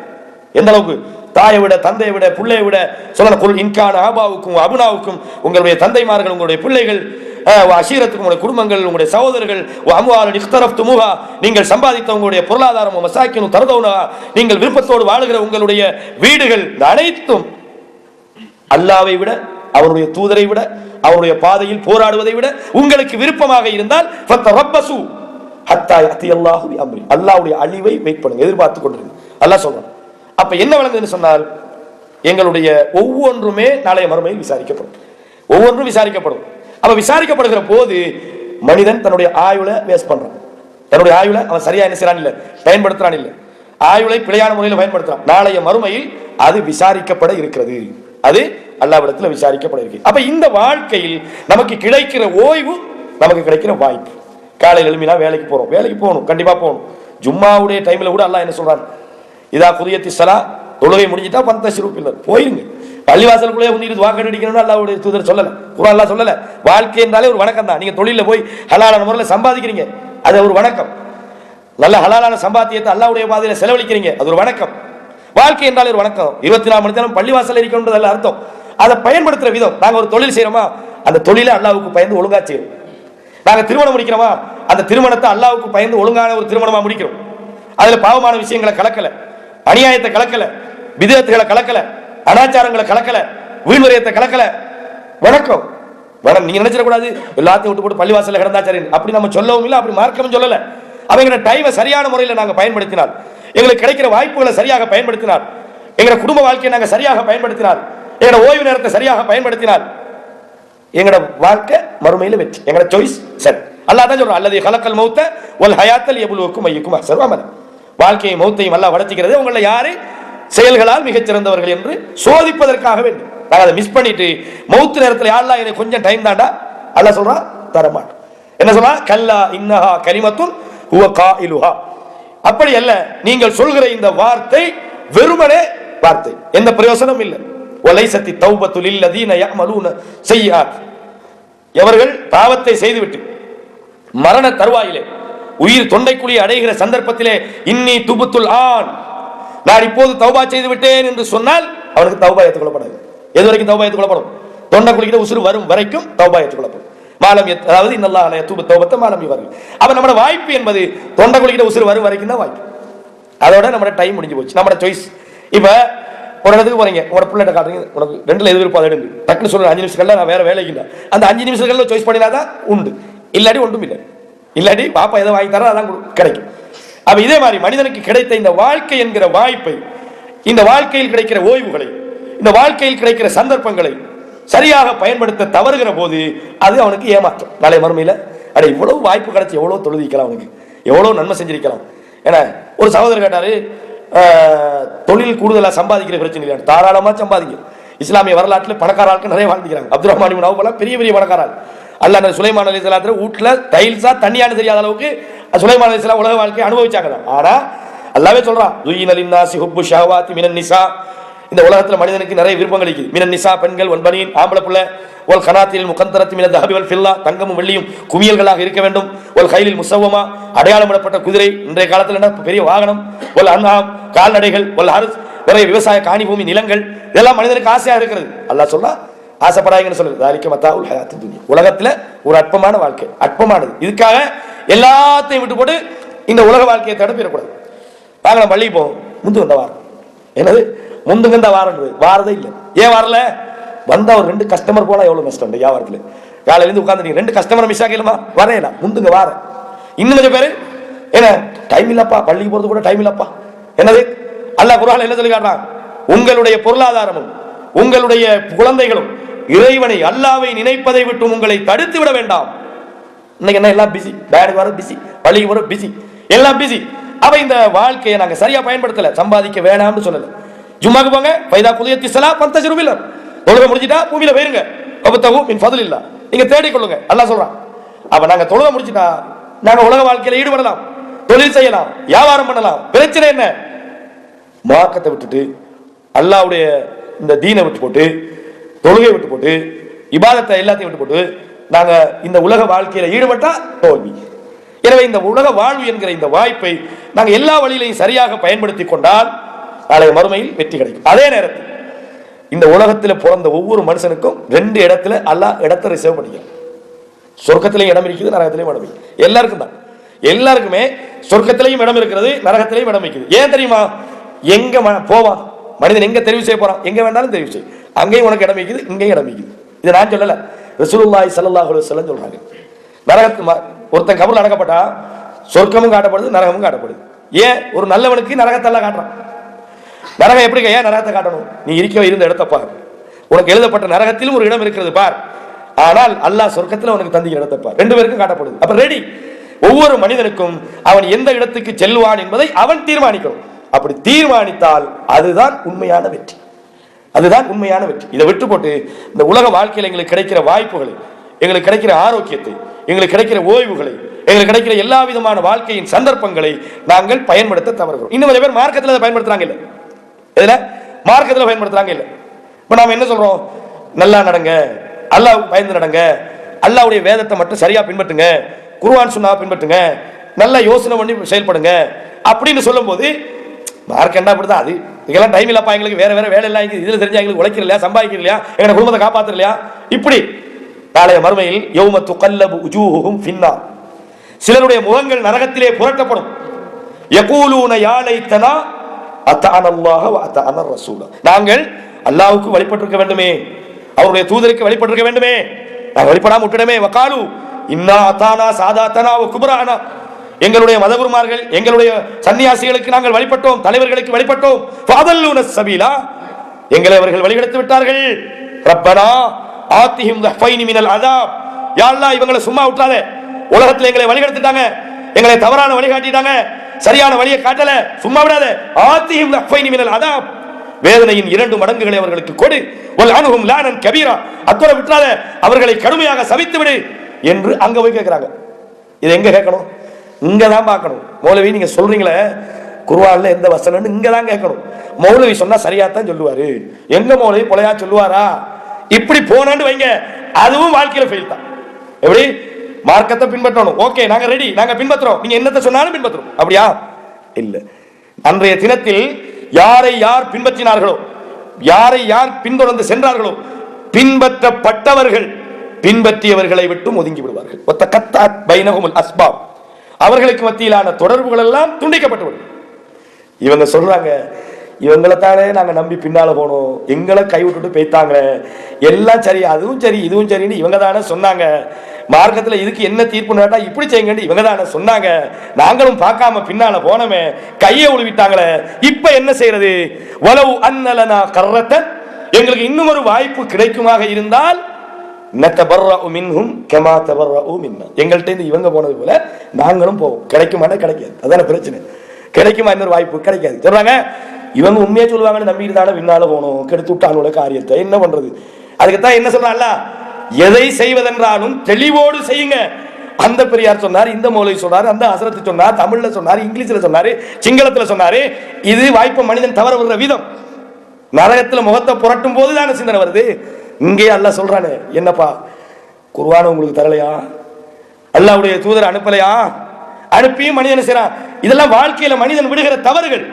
எந்த அளவுக்கு? தாயை விட, தந்தையை விட, பிள்ளையை விட சொல்லணும். குல் இன்கான ஆபாவுக்கும் அபுனாவுக்கும், உங்களுடைய தந்தைமார்கள், உங்களுடைய பிள்ளைகள், அஷீரத்துக்கும், உங்களுடைய குடும்பங்கள், உங்களுடைய சகோதரர்கள், அம்வாலன் இக்தரஃப்துமுஹா, நீங்கள் சம்பாதித்த உங்களுடைய பொருளாதாரம், மசாக்கினு தர்தௌனா, நீங்கள் விருப்பத்தோடு வாழுகிற உங்களுடைய வீடுகள், அனைத்தும் அல்லாஹ்வை விட, அவருடைய தூதரை விட, அவருடைய பாதையில் போராடுவதை விட உங்களுக்கு விருப்பமாக இருந்தால் ஃபத்தரப்பசு ஹத்தா யஅதி அல்லாஹு பி அம்ரி, அல்லாஹ்வுடைய அழிவை வெயிட் பண்ணுங்க, எதிர்பார்த்து கொண்டிருங்க. அல்லாஹ் சொல்றான். அப்ப என்ன விளங்குதுன்னு சொன்னால், எங்களுடைய ஒவ்வொன்றுமே நாளைய மறுமையில் விசாரிக்கப்படும், ஒவ்வொன்றும் விசாரிக்கப்படும். அப்ப விசாரிக்கப்படுகிற போது மனிதன் தன்னுடைய ஆயுளை வேஸ்ட் பண்றான், தன்னுடைய ஆயுளை அவன் சரியா என்ன செய்யறான் இல்ல, பயன்படுத்துறான் இல்ல. ஆயுளை பிழையான முறையில் பயன்படுத்தலாம். நாளைய மறுமையில் அது விசாரிக்கப்பட இருக்கிறது. அது அல்லாஹ்விடத்தில் விசாரிக்கப்பட இருக்கு. அப்ப இந்த வாழ்க்கையில் நமக்கு கிடைக்கிற ஓய்வு, நமக்கு கிடைக்கிற வாய்ப்பு. காலையில் எழுப்பினா வேலைக்கு போறோம், வேலைக்கு போகணும், கண்டிப்பா போகணும். ஜும்மாவுடைய டைம்ல கூட அல்லாஹ் என்ன சொல்றான், இதா குதியத்தி ஸலா, தொழுகை முடிஞ்சிட்டா பந்தஷிரு பில்லர், போயிருங்க. பள்ளிவாசலுக்குள்ளே வந்து வாக்கெடு அடிக்கணும்னு அல்லாஹ்வுடைய தூதர் சொல்லல, குர்ஆன் அல்லாஹ் சொல்லல. வாழ்க்கை என்றாலே ஒரு வணக்கம் தான். நீங்க தொழில போய் ஹலாலான முறையில் சம்பாதிக்கிறீங்க, அது ஒரு வணக்கம். நல்ல ஹலாலான சம்பாத்தியத்தை அல்லாஹ்வுடைய பாதையில செலவழிக்கிறீங்க, அது ஒரு வணக்கம். வாழ்க்கை என்றாலே ஒரு வணக்கம். 24 மணி நேரம் பள்ளிவாசல் இருக்கணும்ன்றது அர்த்தம். அதை பயன்படுத்துற விதம். நாங்க ஒரு தொழில் செய்யறோமா, அந்த தொழிலை அல்லாஹ்வுக்கு பயந்து ஒழுங்கா செய்யறோம். நாங்க திருமணம் முடிக்கிறோமா, அந்த திருமணத்தை அல்லாஹ்வுக்கு பயந்து ஒழுங்கான ஒரு திருமணமா முடிக்கிறோம். அதுல பாவமான விஷயங்களை கலக்கல, அநியாயத்தை கலக்கல, விதத்துகளை கலக்கல, அனாச்சாரங்களை கலக்கல, வீண்வரியத்தை கலக்கல. வணக்கம் வேணாம் நீங்க நினைச்சிடக்கூடாது, எல்லாத்தையும் விட்டு போட்டு பள்ளிவாசல்ல கிடந்தா சரி, அப்படி நம்ம சொல்லவும் இல்லை, அப்படி மார்க்கவும் சொல்லல. அவங்க டைமை சரியான முறையில் நாங்கள் பயன்படுத்தினால், எங்களுக்கு கிடைக்கிற வாய்ப்புகளை சரியாக பயன்படுத்தினால், எங்களோட குடும்ப வாழ்க்கையை நாங்கள் சரியாக பயன்படுத்தினால், எங்களோட ஓய்வு நேரத்தை சரியாக பயன்படுத்தினால், எங்களோட வாழ்க்கை மறுமையில் வெற்றி. எங்களோட சாய்ஸ் சரி. அல்லாஹ் தான் சொல்றான், அல்லது கலக்கல் மௌத்த வல் ஹயாத்தல் யப்லுவுக்கும் ஐயுக்கும் அஹ்சனு அமலா. வாழ்க்கையை மௌத்தையும் அல்லாஹ் வளர்த்திக்கிறது உங்களை யாரு செயல்களால் மிகச் சிறந்தவர்கள் என்று சோதிப்பதற்காக வேண்டும். நாங்கள் அதை மிஸ் பண்ணிட்டு மௌத்து நேரத்தில் அல்லாஹ் எனக்கு கொஞ்சம் டைம் தாண்டா, அல்லாஹ் சொல்றான் தரமாட்டோம். என்ன சொல்றான், கல்லா இன்னஹா கலிமத்துன் ஹுவ காயிலுஹா. அப்படி அல்ல, நீங்கள் சொல்கிற இந்த வார்த்தை வெறுமனே வார்த்தை, எந்த பிரயோசனமும் இல்லை. வலைசத்தி தௌபத்து லில்லதீன யஅமலூன ஸய்யிஆத். எவர்கள் பாவத்தை செய்துவிட்டு மரண தருவாயிலே, உயிர் தொண்டைக்குழி அடைகிற சந்தர்ப்பத்திலே, இன்னி துபுத்துல் ஆன், நான் இப்போது தௌபா செய்து விட்டேன் என்று சொன்னால் அவனுக்கு தௌபா ஏற்றுக்கொள்ளப்படாது. எது வரைக்கும் தௌபா ஏற்றுக்கொள்ளப்படும்? தொண்டை குளிக்கிற உசுறு வரும் வரைக்கும் தௌபா ஏற்றுக்கொள்ளப்படும். மாலம், அதாவது இன்னல்லாஹ் லா யதூபு தௌபத்த மாலம் யுகர்ரிர். அப்ப நம்மளோட வாய்ப்பு என்பது தொண்டை குளிக்கிற உசுறு வரும் வரைக்கும் தான் வாய்ப்பு. அதோட நம்மளோட டைம் முடிஞ்சு போச்சு, நம்மளோட சாய்ஸ். இப்ப ஒரு இடத்துக்கு போறீங்க, உங்களோட பிள்ளைகிட்ட காட்டுறீங்க, உனக்கு ரெண்டுல எது விருப்பம் அதை எடுங்க, டக்குன்னு சொல்ற 5 நிமிஷங்கள்ல நான் வேற வேலைக்கு இல்லை, அந்த 5 நிமிஷங்கள்ல சாய்ஸ் பண்ணினாதான் உண்டு, இல்லாட்டி ஒன்றும் இல்லை. இல்லாட்டி பாப்பா எதை வாங்கி தர அதான் கிடைக்கும். அப்ப இதே மாதிரி மனிதனுக்கு கிடைத்த இந்த வாழ்க்கை என்கிற வாய்ப்பை, இந்த வாழ்க்கையில் கிடைக்கிற ஓய்வுகளை, இந்த வாழ்க்கையில் கிடைக்கிற சந்தர்ப்பங்களை சரியாக பயன்படுத்த தவறுகிற போது அது அவனுக்கு ஏமாற்றம். நாளை மறுமையில் அட இவ்வளவு வாய்ப்பு கிடைச்சி எவ்வளவு தொழுதிக்கலாம், அவனுக்கு எவ்வளவு நன்மை செஞ்சிருக்கலாம். ஏன்னா ஒரு சகோதரர் கேட்டாரு, தொழில் கூடுதலாக சம்பாதிக்கிற பிரச்சனை இல்லை, தாராளமா சம்பாதிக்க. இஸ்லாமிய வரலாற்றில் பணக்கார ஆட்கள் நிறைய வாழ்ந்துக்கிறாங்க. அப்துல் ரஹ்மான் இப்னு அவ்ஃப் பெரிய பெரிய பணக்காரர். அல்லாஹ் சுலைமான் அலைஹிஸ்ஸலாம் வீட்டுல டைல்ஸா தண்ணியானு தெரியாத அளவுக்கு சுலைமான் அலைஹிஸ்ஸலாம் உலக வாழ்க்கையை அனுபவிச்சாங்க. ஆனா அல்லாஹ்வே சொல்றான், ஸுய்யின லின்னாஸி ஹுப்பு ஷஹவாத்தி மினன் நிஸா. இந்த உலகத்துல மனிதனுக்கு நிறைய விருப்பங்கள் இருக்குது. மினன் நிஸா, பெண்கள், வன்பனீன், ஆம்பளை பிள்ளை, வல் கனாத்தில் முகந்தரத்தி மினத் தஹபி வல் ஃபில்லா, தங்கமும் வெள்ளியும் குவியல்களாக இருக்க வேண்டும். வல் கைலில் முஸவ்வமா, அடையாளமிடப்பட்ட குதிரை, இன்றைய காலத்தில் என்ன பெரிய வாகனம். வல் அன்ஆம், கால்நடைகள். வல் ஹர்ஸ், நிறைய விவசாய காணி பூமி நிலங்கள், இதெல்லாம் மனிதனுக்கு ஆசையா இருக்கிறது. அல்லாஹ் சொல்றா ஆசைப்படாங்கன்னு சொல்லுது. தாலிக மத்தாஉல் ஹயாத்துத் துன்யா. உலகத்துல ஒரு அற்பமான வாழ்க்கை, அற்பமானது. இதுக்காக எல்லாத்தையும் விட்டு போட்டு இந்த உலக வாழ்க்கையை தடுப்பிடக்கூடாது. வாங்க நம்ம பள்ளிக்கு போவோம், முந்து வந்த வாரம் என்னது முந்துங்க வாரம் வாரதே இல்லை. ஏன் வரல? வந்தா ஒரு 2 கஸ்டமர் போல எவ்வளவு நஷ்டம் வியாபாரத்துல. காலையில இருந்து உட்காந்து 2 கஸ்டமர் மிஸ் ஆகலாமா, வரையல முந்துங்க வார. இன்னும் கொஞ்சம் பேரு என்ன டைம் இல்லப்பா, பள்ளிக்கு போறது கூட டைம் இல்லப்பா. என்னது அல்லாஹ் குர்ஆன்ல என்ன சொல்லி காட்டுறான், உங்களுடைய பொருளாதாரமும் உங்களுடைய குழந்தைகளும் இறைவனை அல்லாஹ்வை நினைப்பதை விட்டு உங்களை தடுத்து விட வேண்டாம். இன்னைக்கு என்ன எல்லாம் பிஸி, பேனுக்கு வர பிஸி, பள்ளிக்கு வர பிஸி, எல்லாம் பிஸி. அவ இந்த வாழ்க்கையை நாங்க சரியா பயன்படுத்தல, சம்பாதிக்க வேணாம்னு சொல்லல. ஜும்மாக்கு போங்க, ஃபைதா குதியத்தி ஸலா ஃபந்தஷிரு பில் அர்த். தொழுகை முடிச்சிட்டா பூமியில போயிருங்க, வபதகு மின் ஃபضலில்லாஹ், நீங்க தேடிக் கொள்ளுங்க அல்லாஹ் சொல்றான். அப்ப நாங்க தொழுகை முடிச்சிட்டா நாங்க உலக வாழ்க்கையில ஈடுபடலாம், தொழில் செய்யலாம், வியாபாரம் பண்ணலாம். பிரச்சனை என்ன? மார்க்கத்தை விட்டுட்டு அல்லாஹ்வுடைய இந்த தீனை விட்டு போட்டு, தொழுகை விட்டு போட்டு, இபாதத்தை எல்லாத்தையும் விட்டு போட்டு நாங்க இந்த உலக வாழ்க்கையில ஈடுபட்டா தோல்வி. எனவே இந்த உலக வாழ்வு என்கிற இந்த வாய்ப்பை நாங்க எல்லா வழியிலையும் சரியாக பயன்படுத்தி கொண்டால் நாளைய மறுமையில் வெற்றி கிடைக்கும். அதே நேரத்தில் இந்த உலகத்தில் பிறந்த ஒவ்வொரு மனுஷனுக்கும் 2 இடத்துல அல்லாஹ் இடத்தை ரிசர்வ் பண்ணிக்கிறான். சொர்க்கத்திலையும் இடம் இருக்குது, நரகத்திலையும் இடம் இருக்குது. எல்லாருக்கும் தான், எல்லாருக்குமே சொர்க்கத்திலையும் இடம் இருக்கிறது, நரகத்திலையும் இடம் இருக்குது. ஏன் தெரியுமா? எங்க போவான் மனிதன், எங்க தெரிவு செய்ய போறான், எங்க வேண்டாலும் தெரிவு செய்யும். அங்கேயும் உனக்கு இடம் வைக்குது, இங்கேயும் இடம் வைக்குது. இதை நான் சொல்லல, ரசூலுல்லாஹி ஸல்லல்லாஹு அலைஹி வஸல்லம் சொல்றாங்க. நரகத்து ஒருத்தன் கபர்ல அடக்கப்பட்டா சொர்க்கமும் காட்டப்படுது, நரகமும் காட்டப்படுது. ஏன்? ஒரு நல்லவனுக்கு நரகத்தெல்லாம் காட்டுறான். நரகம் எப்படி? ஏன் நரகத்தை காட்டணும்? நீ இருந்த இடத்தை பார், உனக்கு எழுதப்பட்ட நரகத்திலும் ஒரு இடம் இருக்கிறது பார். ஆனால் அல்லாஹ் சொர்க்கத்தில் உனக்கு தந்திக்கிற இடத்தை பார். 2 பேருக்கும் காட்டப்படுது. அப்ப ரெடி. ஒவ்வொரு மனிதனுக்கும் அவன் எந்த இடத்துக்கு செல்வான் என்பதை அவன் தீர்மானிக்கணும். அப்படி தீர்மானித்தால் அதுதான் உண்மையான வெற்றி. அதுதான் உண்மையான வெற்றி. இதை விட்டு போட்டு இந்த உலக வாழ்க்கையில் எங்களுக்கு கிடைக்கிற வாய்ப்புகளை, எங்களுக்கு கிடைக்கிற ஆரோக்கியத்தை, எங்களுக்கு கிடைக்கிற ஓய்வுகளை, எங்களுக்கு கிடைக்கிற எல்லா விதமான வாழ்க்கையின் சந்தர்ப்பங்களை நாங்கள் பயன்படுத்த தவறுகிறோம். இன்னும் நிறைய பேர் மார்க்கத்தில் அதை பயன்படுத்துறாங்க இல்லை, இதுல மார்க்கத்தில் பயன்படுத்துறாங்க இல்லை. இப்ப நாம என்ன சொல்றோம்? நல்லா நடங்க, அல்லாஹ்வுக்கு பயந்து நடங்க, அல்லாஹ்வுடைய வேதத்தை மட்டும் சரியா பின்பற்றுங்க, குர்ஆன் சுன்னாவை பின்பற்றுங்க, நல்ல யோசனை பண்ணி செயல்படுங்க அப்படின்னு சொல்லும் போது மார்க் என்ன அப்படிதான். அது இதெல்லாம் டைம் இல்லப்பா, எங்களுக்கு வேற வேற வேலை எல்லாம் இதுல தெரிஞ்சா எங்களுக்கு உழைக்கிற இல்லையா, சம்பாதிக்கிற இல்லையா, எங்க குடும்பத்தை காப்பாற்ற இல்லையா, இப்படி நாளைய மறுமையில் யௌம துகல்லபு உஜூஹுஹும் ஃபின்னார், சிலருடைய முகங்கள் நரகத்திலே புரட்டப்படும். யகூலூன யா லைத்தனா அத்தஅனல்லாஹ வ அத்தஅனர் ரசூல, நாங்கள் அல்லாஹ்வுக்கு வழிபட்டிருக்க வேண்டுமே, அவருடைய தூதருக்கு வழிபட்டிருக்க வேண்டுமே, நாங்கள் வழிபடாம விட்டுடமே. வகாலு இன்னா அதானா சாதாத்தனா வ குப்ரானா, எங்களுடைய மதகுருமார்கள் எங்களுடைய சன்னியாசிகளுக்கு நாங்கள் வழிபட்டோம், தலைவர்களுக்கு வழிபட்டோம். ஃபஅதல்லூன ஸபீலா, எங்களை அவர்கள் வழிகெடுத்து விட்டார்கள். ரப்பனா ஆத்திஹிம் தஃபைனி மினல் அஸாப், யா அல்லாஹ் இவங்களை சும்மா விட்டாதே, உலகத்தில் எங்களை வழிகெடுத்துட்டாங்க, எங்களை தவறான வழி காட்டிட்டாங்க, சரியான வழியை காட்டல, சும்மா விடாத. ஆத்திஹிம் தஃபைனி மினல் அஸாப், வேதனையின் 2 மடங்குகளை அவர்களுக்கு கொடு. வல் அன்ஹும் லானன் கபீரா, அத்தோட விட்டாத, அவர்களை கடுமையாக சபித்து விடு என்று அங்க போய் கேட்கிறாங்க. இது எங்க கேட்கணும்? இங்க தான் பார்க்கணும். மௌலவி நீங்க சொல்றீங்களே குர்ஆன்ல எந்த வசனம்னு இங்க தான் கேட்கணும். மௌலவி சொன்னா சரியா தான் சொல்லுவாரு, எங்க மௌலவி பொலையா சொல்லுவாரா? இப்படி போனான்னு வைங்க, அதுவும் வாழ்க்கையில ஃபெயில் தான். எப்படி மார்க்கத்தை பின்பற்றணும், ஓகே நாங்க ரெடி, நாங்க பின்பற்றுறோம், நீங்க என்னத்தை சொன்னாலும் பின்பற்றுறோம், அப்படியா? இல்ல. அன்றைய தினத்தில் யாரை யார் பின்பற்றினார்களோ, யாரை யார் பின்தொடர்ந்து சென்றார்களோ, பின்பற்றப்பட்டவர்கள் பின்பற்றியவர்களை விட்டு ஒதுங்கி விடுவார்கள். அஸ்பாப், அவர்களுக்கு மத்தியிலான தொடர்புகள் எல்லாம் துண்டிக்கப்பட்டுவிடும். இவங்க சொல்றாங்க, இவங்களை தானே நாங்க நம்பி பின்னால போனோம், எங்களை கைவிட்டுட்டு போய்த்தாங்க, எல்லாம் சரி, அதுவும் சரி இதுவும் சரின்னு இவங்க தானே சொன்னாங்க, மார்க்கத்தில் இதுக்கு என்ன தீர்ப்பு கேட்டா இப்படி செய்யுங்க இவங்க தானே சொன்னாங்க, நாங்களும் பார்க்காம பின்னால போனோமே, கையை உழுவிட்டாங்களே, இப்ப என்ன செய்யறது? வலவு அன்னலனா கர்ரத்தன், எங்களுக்கு இன்னும் ஒரு வாய்ப்பு கிடைக்குமாக இருந்தால் நதபர்ரஉ மின்ஹும் கமா தபர்ரஉ மின்னா, எங்கள்கிட்ட இருந்து இவங்க போனது போல நாங்களும் போவோம். கிடைக்குமானா கிடைக்காது, அதான பிரச்சனை. கிடைக்குமா இன்னொரு வாய்ப்பு? கிடைக்காது. சொல்றாங்க இவங்க உண்மையா சொல்லுவாங்கன்னு நம்பிட்டு தானே பின்னால போனோம், கெடுத்து விட்டாங்களோட காரியத்தை என்ன பண்றது? அதுக்குத்தான் என்ன சொல்றான்ல, எதை செய்வதென்றாலும் தெளிவோடு செய்யுங்க. அந்த பெரியார் சொன்னார், இந்த மௌலவி சொன்னார், அந்த ஹசரத் சொன்னார், தமிழ்ல சொன்னார், இங்கிலீஷ்ல சொன்னாரு, சிங்களத்துல சொன்னாரு. இது வாய்ப்பு மனிதன் தவற விடுற விதம். நரகத்துல முகத்தை புரட்டும் போது தானே சிந்தனை வருது. இங்கே அல்லாஹ் சொல்றானே, என்னப்பா குர்ஆனை உங்களுக்கு தரலையா, அல்லாஹ்வுடைய தூதரை அனுப்பலையா, அனுப்பியும் மனிதன் செய்றான். இதெல்லாம் வாழ்க்கையில மனிதன் விடுகிற தவறுகள்.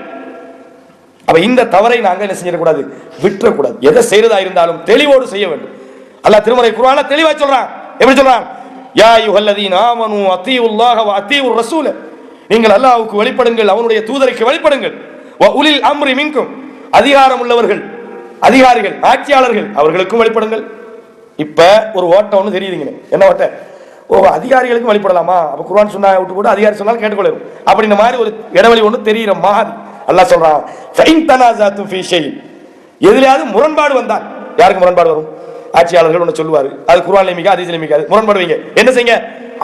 அப்ப இந்த தவறை நாங்க என்ன செஞ்சிடக்கூடாது, விட்டுறக்கூடாது. எதை செய்யறதா இருந்தாலும் தெளிவோடு செய்ய வேண்டும். அல்லாஹ் திருமறை குர்ஆன்ல தெளிவா சொல்றான். எப்படி சொல்றான்? யா அய்யுஹல்லதீன ஆமனூ அத்தீஉல்லாஹ வ அத்தீஉர் ரசூல, நீங்கள் அல்லாஹ்வுக்கு வழிபடுங்கள், அவனுடைய தூதருக்கு வழிபடுங்கள். வ உலில் அம்ரி மின்கும், அதிகாரம் உள்ளவர்கள், அதிகாரிகள், ஆட்சியாளர்கள், அவர்களுக்கும் வழிபடுங்கள். இப்ப ஒரு ஓட்டம் ஒன்று தெரியுதுங்க. என்ன ஓட்ட? ஓ, அதிகாரிகளுக்கும் வழிபடலாமா? அப்ப குர்ஆன் சொன்னா விட்டு போட்டு அதிகாரி சொன்னாலும் கேட்டுக்கொள்ளும் அப்படின்ற மாதிரி ஒரு இடைவெளி ஒன்று தெரியுற மாதிரி அல்லாஹ் சொல்றான். ஃபைன் தனாஸாது ஃபீ ஷை, எதிலாவது முரண்பாடு வந்தால், யாருக்கு முரண்பாடு வரும்? ஆட்சியாளர்கள் ஒன்று சொல்லுவாரு, அது குர்ஆன்ல மிக ஹதீஸ்ல மிக முரண்பாடு வைங்க, என்ன செய்யுங்க?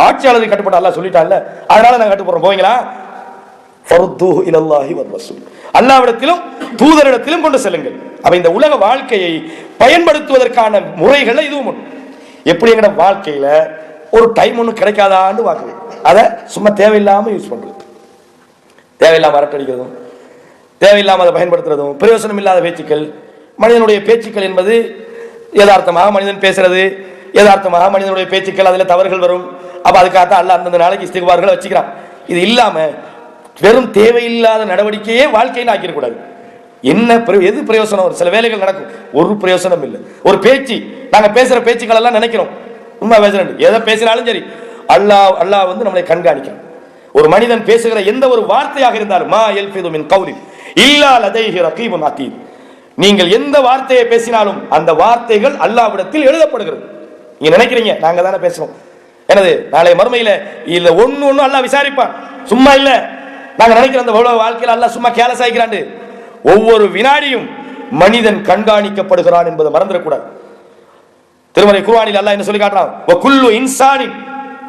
ஆட்சியாளருக்கு கட்டுப்பட்ட அல்லாஹ் சொல்லிட்டான்ல, அதனால நாங்க கட்டுப்படுறோம், போவீங்களா? ஃபர்துஹு இலல்லாஹி வர் ரசூல், அல்லாஹ்விடத்திலும் தூதரிடத்திலும் கொண்டு செல்லுங்கள். அப்ப இந்த உலக வாழ்க்கையை பயன்படுத்துவதற்கான முறைகள் இதுவும் ஒன்று. எப்படி எங்கட வாழ்க்கையில ஒரு டைம் ஒன்று கிடைக்காதான்னு பார்க்குது, அதை சும்மா தேவையில்லாம யூஸ் பண்றது, தேவையில்லாம அரட்டடிக்கிறதும், தேவையில்லாம அதை பயன்படுத்துறதும், பிரயோசனம் இல்லாத பேச்சுக்கள். மனிதனுடைய பேச்சுக்கள் என்பது யதார்த்தமாக மனிதன் பேசுறது, யதார்த்தமாக மனிதனுடைய பேச்சுக்கள், அதுல தவறுகள் வரும். அப்ப அதுக்காகத்தான் அல்லாஹ் அந்தந்த நாளைக்கு இஸ்திக்பார்களை வச்சுக்கிறான். இது இல்லாம வெறும் தேவையில்லாத நடவடிக்கையே வாழ்க்கைன்னு ஆக்கிடக்கூடாது. என்ன எது பிரயோசனம்? ஒரு சில வேலைகள் நடக்கும், ஒரு பிரயோசனம் இல்லை. ஒரு பேச்சு, நாங்க பேசுற பேச்சுக்கள் எல்லாம் நினைக்கிறோம் உண்மை பேசுறேன், எதை பேசினாலும் சரி அல்லாஹ் வந்து நம்மளை கண்காணிக்கிறான். ஒரு மனிதன் பேசுகிற எந்த ஒரு வார்த்தையாக இருந்தாலும் மா யல்ஃபிது மின் கௌலின் இல்லா லதைஹி ரகீபுன் அதீத், நீங்கள் எந்த வார்த்தையை பேசினாலும் அந்த வார்த்தைகள் அல்லாஹ்விடத்தில் எழுதப்படுகிறது. நீங்க நினைக்கிறீங்க நாங்க தானே பேசுறோம், எனது நாளை மறுமையில இல்ல ஒன்னு அல்லாஹ் விசாரிப்பான், சும்மா இல்ல. நாங்க நினைக்கிற அந்த வாழ்க்கையில் அல்லாஹ் சும்மா கேலஸ் ஆகிக்கிறான். ஒவ்வொரு வினாடியும் மனிதன் கண்காணிக்கப்படுகிறான் என்பதை மறந்துடக்கூடாது. திருமறை குர்ஆனில் அல்லாஹ் என்ன சொல்லி காட்டுறான்? வகுல்லு இன்சானின்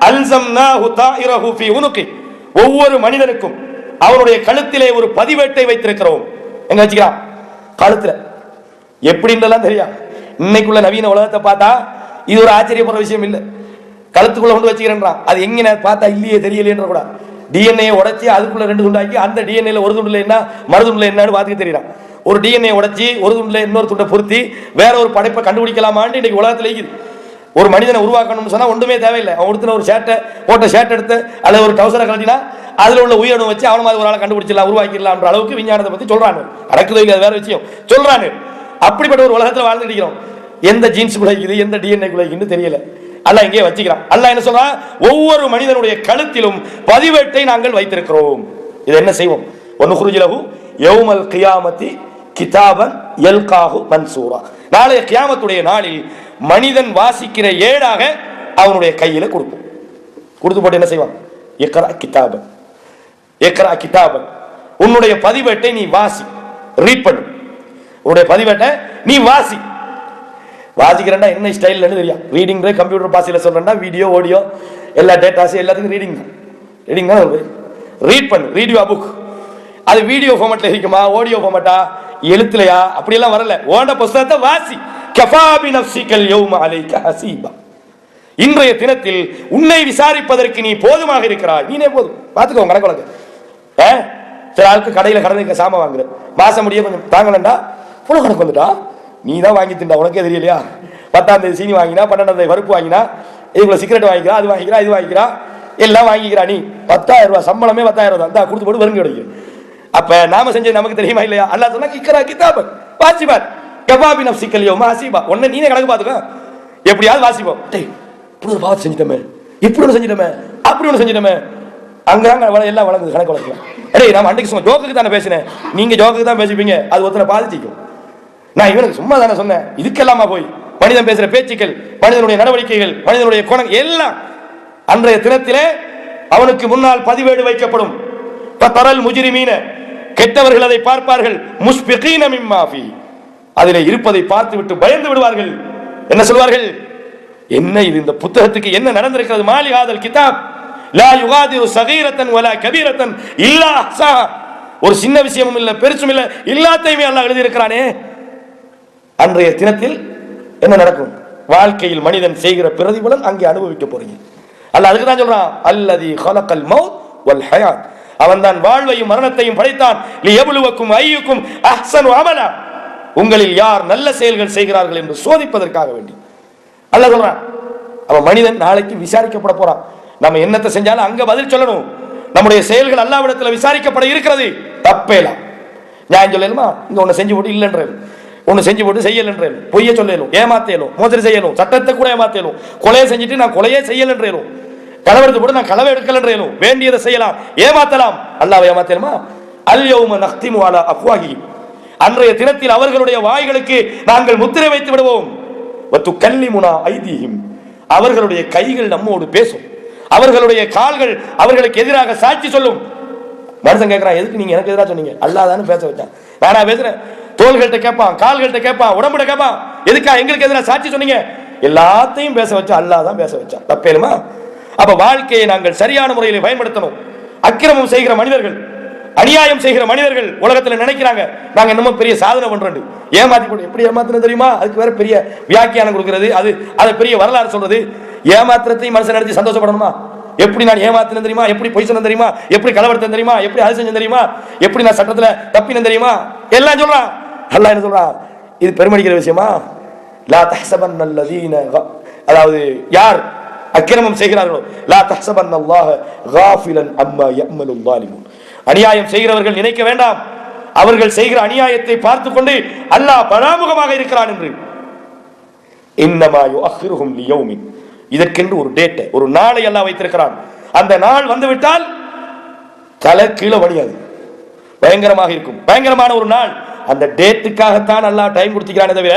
அல்ஸம்னாஹு தாயிரஹு ஃபீ உனுகி, ஒவ்வொரு மனிதனுக்கும் அவனுடைய கழுத்திலே ஒரு பதிவேட்டை வைத்திருக்கிறோம். எங்க வச்சுக்கிறான்? கழுத்துல. எப்படின்றலாம் தெரியும். இன்னைக்குள்ள நவீன உலகத்தை பார்த்தா இது ஒரு ஆச்சரியப்படுற விஷயம் இல்லை. கழுத்துக்குள்ள கொண்டு வச்சுக்கிறேன்றான். அது எங்க பார்த்தா இல்லையே தெரியலையன்ற கூட டிஎன்ஏ உடைச்சி அதுக்குள்ள 2 துண்டாக்கி அந்த டிஎன்ஏல ஒரு துண்டுல என்ன மறுதுண்டுல என்னன்னு பார்த்துக்க தெரியறான். ஒரு டிஎன்ஏ உடைச்சி ஒரு துண்டுல இன்னொரு துண்டை பொருத்தி வேற ஒரு படைப்பை கண்டுபிடிக்கலாமான்னு இன்னைக்கு உலகத்துல இருக்குது. ஒரு மனிதனை உருவாக்கணும்னு சொன்னா ஒன்றுமே தேவையில்லை. அவன் ஒருத்தன ஒரு ஷர்ட் எடுத்து அல்லது ஒரு டவுசரை கழட்டினா அதுல உள்ள உயிரணு வச்சு அவன மாதிரி ஒரு ஆளை கண்டுபிடிச்சிடலாம், உருவாக்கிடலாம்ன்ற அளவுக்கு விஞ்ஞானத்தை பத்தி சொல்றானு. நடக்குது இல்லை, வேற விஷயம் சொல்றானு. அப்படிப்பட்ட ஒரு உலகத்துல வாழ்ந்துட்டு இருக்கிறோம். எந்த ஜீன்ஸ் குலைக்குது எந்த டிஎன்ஏ குலைக்குன்னு தெரியல. அல்லாஹ் இங்கே வச்சுக்கிறான். அல்லாஹ் என்ன சொல்றான்? ஒவ்வொரு மனிதனுடைய கழுத்திலும் பதிவேட்டை நாங்கள் வைத்திருக்கிறோம். இது என்ன செய்வோம்? ஒன்னுகுருஜிலஹு யௌமல் கியாமத்தி கிதாபன் யல்காஹு மன்சூரா. நாளைய கியாமத்துடைய நாளில் மனிதன் வாசிக்கிற ஏடாக அவனுடைய கையில கொடுப்போம். கொடுத்து போட்டு என்ன செய்வான்? இக்ரா கிதாபன், இக்ரா கிதாபன், உன்னுடைய பதிவேட்டை நீ வாசி, ரீட் பண்ணு. உன்னுடைய பதிவேட்டை நீ வாசி. வாசிக்கிறேன்டா என்ன ஸ்டைல்னு தெரியும். ரீடிங் கம்ப்யூட்டர் பாஷையில் சொல்றேன்டா வீடியோ ஆடியோ எல்லா டேட்டாஸ் எல்லாத்துக்கும் ரீடிங் தான். ரீடிங் தான் ரீட் பண்ணு. Read your book. அது வீடியோ ஃபார்மேட்ல இருக்குமா ஆடியோ ஃபார்மேட்டா எழுத்துலையா அப்படியெல்லாம் வரல. ஓண்ட புத்தகத்தை வாசி. கஃபா பி நஃப்ஸிகல் யௌம அலைக ஹஸீபா. இன்றைய தினத்தில் உன்னை விசாரிப்பதற்கு நீ போதுமாக இருக்கிறாய். நீனே போதும். பார்த்துக்கோ கணக்கு வழக்கு. சில ஆளுக்கு கடையில் கடனுக்கு சாமான் வாங்குற மாசம் முடிய கொஞ்சம் தாங்கலண்டா புல கணக்கு வந்துட்டா நீ தான் வாங்கி திண்டா, உனக்கே தெரியலையா? 10ஆம் தேதி சீனி வாங்கினா, 12ஆம் தேதி பருப்பு வாங்கினா, இதுக்குள்ள சிகரெட் வாங்கிக்கிறா, அது வாங்கிக்கிறா, இது வாங்கிக்கிறா, எல்லாம் வாங்கிக்கிறா. நீ 10,000 ரூபாய் சம்பளமே 10,000 தான் தான் கொடுத்து போட்டு வருங்க கிடைக்கு. அப்ப நாம செஞ்சது நமக்கு தெரியுமா இல்லையா? அல்லாஹ் சொன்னா இக்ரா கிதாபக் வாசிபார் கஃபா பி நஃப்ஸிக யௌம ஹஸீபா. உன்னை நீனே கணக்கு பார்த்துக்க. எப்படியாவது வாசிப்போம். டேய் இப்படி ஒரு பாவத்தை செஞ்சிட்டோமே, இப்படி ஒன்று செஞ்சிட்டோமே, அப்படி ஒன்று செஞ்சிட்டோமே, அங்கதாங்க எல்லாம் வழங்குது கணக்கு வழங்கலாம். டேய் நான் அன்றைக்கு சும்மா ஜோக்குக்கு தானே பேசினேன், நீங்க ஜோக்குக்கு தான் பேசிப்பீங்க, அது ஒருத்தனை பாதிச்சிக்கும். நான் இவனுக்கு சும்மா தானே சொன்னேன். இதுக்கெல்லாமா போய் மனிதன் பேசுற பேச்சுக்கள், மனிதனுடைய நடவடிக்கைகள், மனிதனுடைய குணம் எல்லாம் அன்றைய தினத்திலே அவனுக்கு முன்னால் பதிவேடு வைக்கப்படும். பத்தரல் முஜ்ரிமீன, கெட்டவர்கள் அதை பார்ப்பார்கள். முஸ்பிகீன மிம்மா ஃபீ, அதிலே இருப்பதை பார்த்து விட்டு பயந்து விடுவார்கள். என்ன சொல்வார்கள்? என்ன இது, இந்த புத்தகத்துக்கு என்ன நடந்திருக்கிறது? மாலி ஹாதல் கிதாப் லா யுகாதிரு ஸகீரத்தன் வலா கபீரத்தன் இல்லா அஹ்ஸா. ஒரு சின்ன விஷயமும் இல்ல பெருசும் இல்ல, எல்லாத்தையுமே அல்லாஹ் எழுதி இருக்கிறானே. அன்றைய தினத்தில் என்ன நடக்கும்? வாழ்க்கையில் மனிதன் செய்கிற பிரதிபலன் அங்கே அனுபவிக்க போறீங்க. அல்லாஹ் அதுக்கு தான் சொல்றான், அல்லதி ஹலகல் மௌத் வல் ஹயாத், அவன் தான் வாழ்வையும் மரணத்தையும் படைத்தான். லியப்லுவக்கும் அய்யுக்கும் அஹ்ஸனு அமலா, உங்களில் யார் நல்ல செயல்கள் செய்கிறார்கள் என்று சோதிப்பதற்காக வேண்டி அல்லாஹ் சொல்றான். அவன் மனிதன் நாளைக்கு விசாரிக்கப்பட போறான். நம்ம என்னத்தை செஞ்சாலும் அங்க பதில் சொல்லணும். நம்முடைய செயல்கள் அல்லாஹ்விடத்தில் விசாரிக்கப்பட இருக்கிறது. தப்பேலாம் நியாயம் சொல்லலுமா? இங்க ஒன்னு செஞ்சு போட்டு இல்லைன்ற, ஒன்னு செஞ்சு போட்டு செய்யலன்றேன், பொய்ய சொல்லலும், ஏமாத்தேலும், மோசடி செய்யலும், சட்டத்தை கூட ஏமாத்தேலும், கொலையை செஞ்சுட்டு நான் கொலையே செய்யலன்றேலும், களவெடுத்து போட்டு நான் களவை எடுக்கலன்றேலும், வேண்டியதை செய்யலாம், ஏமாத்தலாம். அல்லாஹ்வை ஏமாத்தேலுமா? அல் யௌம நக்திமு அலா அஃப்வாஹிஹிம், அன்றைய தினத்தில் அவர்களுடைய வாய்களுக்கு நாங்கள் முத்திரை வைத்து விடுவோம். வத்துகல்லிமுனா ஐதீஹிம், அவர்களுடைய கைகள் நம்மோடு பேசும், அவர்களுடைய கால்கள் அவர்களுக்கு எதிராக சாட்சி சொல்லும். மனுஷன் கேட்கிறான், எதுக்கு நீங்க எனக்கு எதிராக சொன்னீங்க? அல்லாஹ் தானே பேச வச்சான், நானா பேசுறேன். தோள்கள்கிட்ட கேட்பான், கால்கள்கிட்ட கேட்பான், உடம்புல கேட்பான், எதுக்கா எங்களுக்கு எதிராக சாட்சி சொன்னீங்க? எல்லாத்தையும் பேச வச்சா அல்லாஹ் தான் பேச வச்சான். தப்பேலுமா? அப்ப வாழ்க்கையை நாங்கள் சரியான முறையில் பயன்படுத்தணும். அக்கிரமம் செய்கிற மனிதர்கள், அநியாயம் செய்கிற மனிதர்கள் உலகத்தில் நினைக்கிறாங்க நாங்க என்னமோ பெரிய சாதனை பண்றோம். ஏமாத்தி போட்டு எப்படி ஏமாத்தின தெரியுமா? அதுக்கு வேற பெரிய வியாக்கியானம் கொடுக்கிறது, அது பெரிய வரலாறு சொல்றது. ஏமாத்திரத்தையும் மனுஷன் நினைச்சு சந்தோஷப்படணுமா? எப்படி நான் ஏமாத்தின தெரியுமா, எப்படி பொய் சொன்ன தெரியுமா, எப்படி களவெடுத்தேன் தெரியுமா, எப்படி அது செஞ்சேன் தெரியுமா, எப்படி நான் சட்டத்துல தப்பின தெரியுமா, எல்லாம் சொல்றான். அல்லாஹ் என்ன சொல்றான்? இது பெருமடிக்கிற விஷயமா? லா தஹ்ஸபன்னல்லதீன, அதாவது யார் அக்கிரமம் செய்கிறார்களோ, லா தஹ்ஸபன்னல்லாஹ காஃபிலன் அம்மா யஅமலுல் ஸாலிமூன், அநியாயம் செய்கிறவர்கள் நினைக்க வேண்டாம் அவர்கள் செய்கிற அநியாயத்தை பார்த்து கொண்டு அல்லாஹ் பராமுகமாக இருக்கிறான் என்று. இன்னமா யுஅখিরுஹும் லியௌமின், இதற்கென்று ஒரு டேட், ஒரு நாளை அல்லாஹ் வைத்திருக்கிறான். அந்த நாள் வந்துவிட்டால் தலை கீழே வடியாது, பயங்கரமாக இருக்கும், பயங்கரமான ஒரு நாள். அந்த டேட்டுக்காகத்தான் அல்லாஹ் டைம் கொடுத்துக்கிறானே தவிர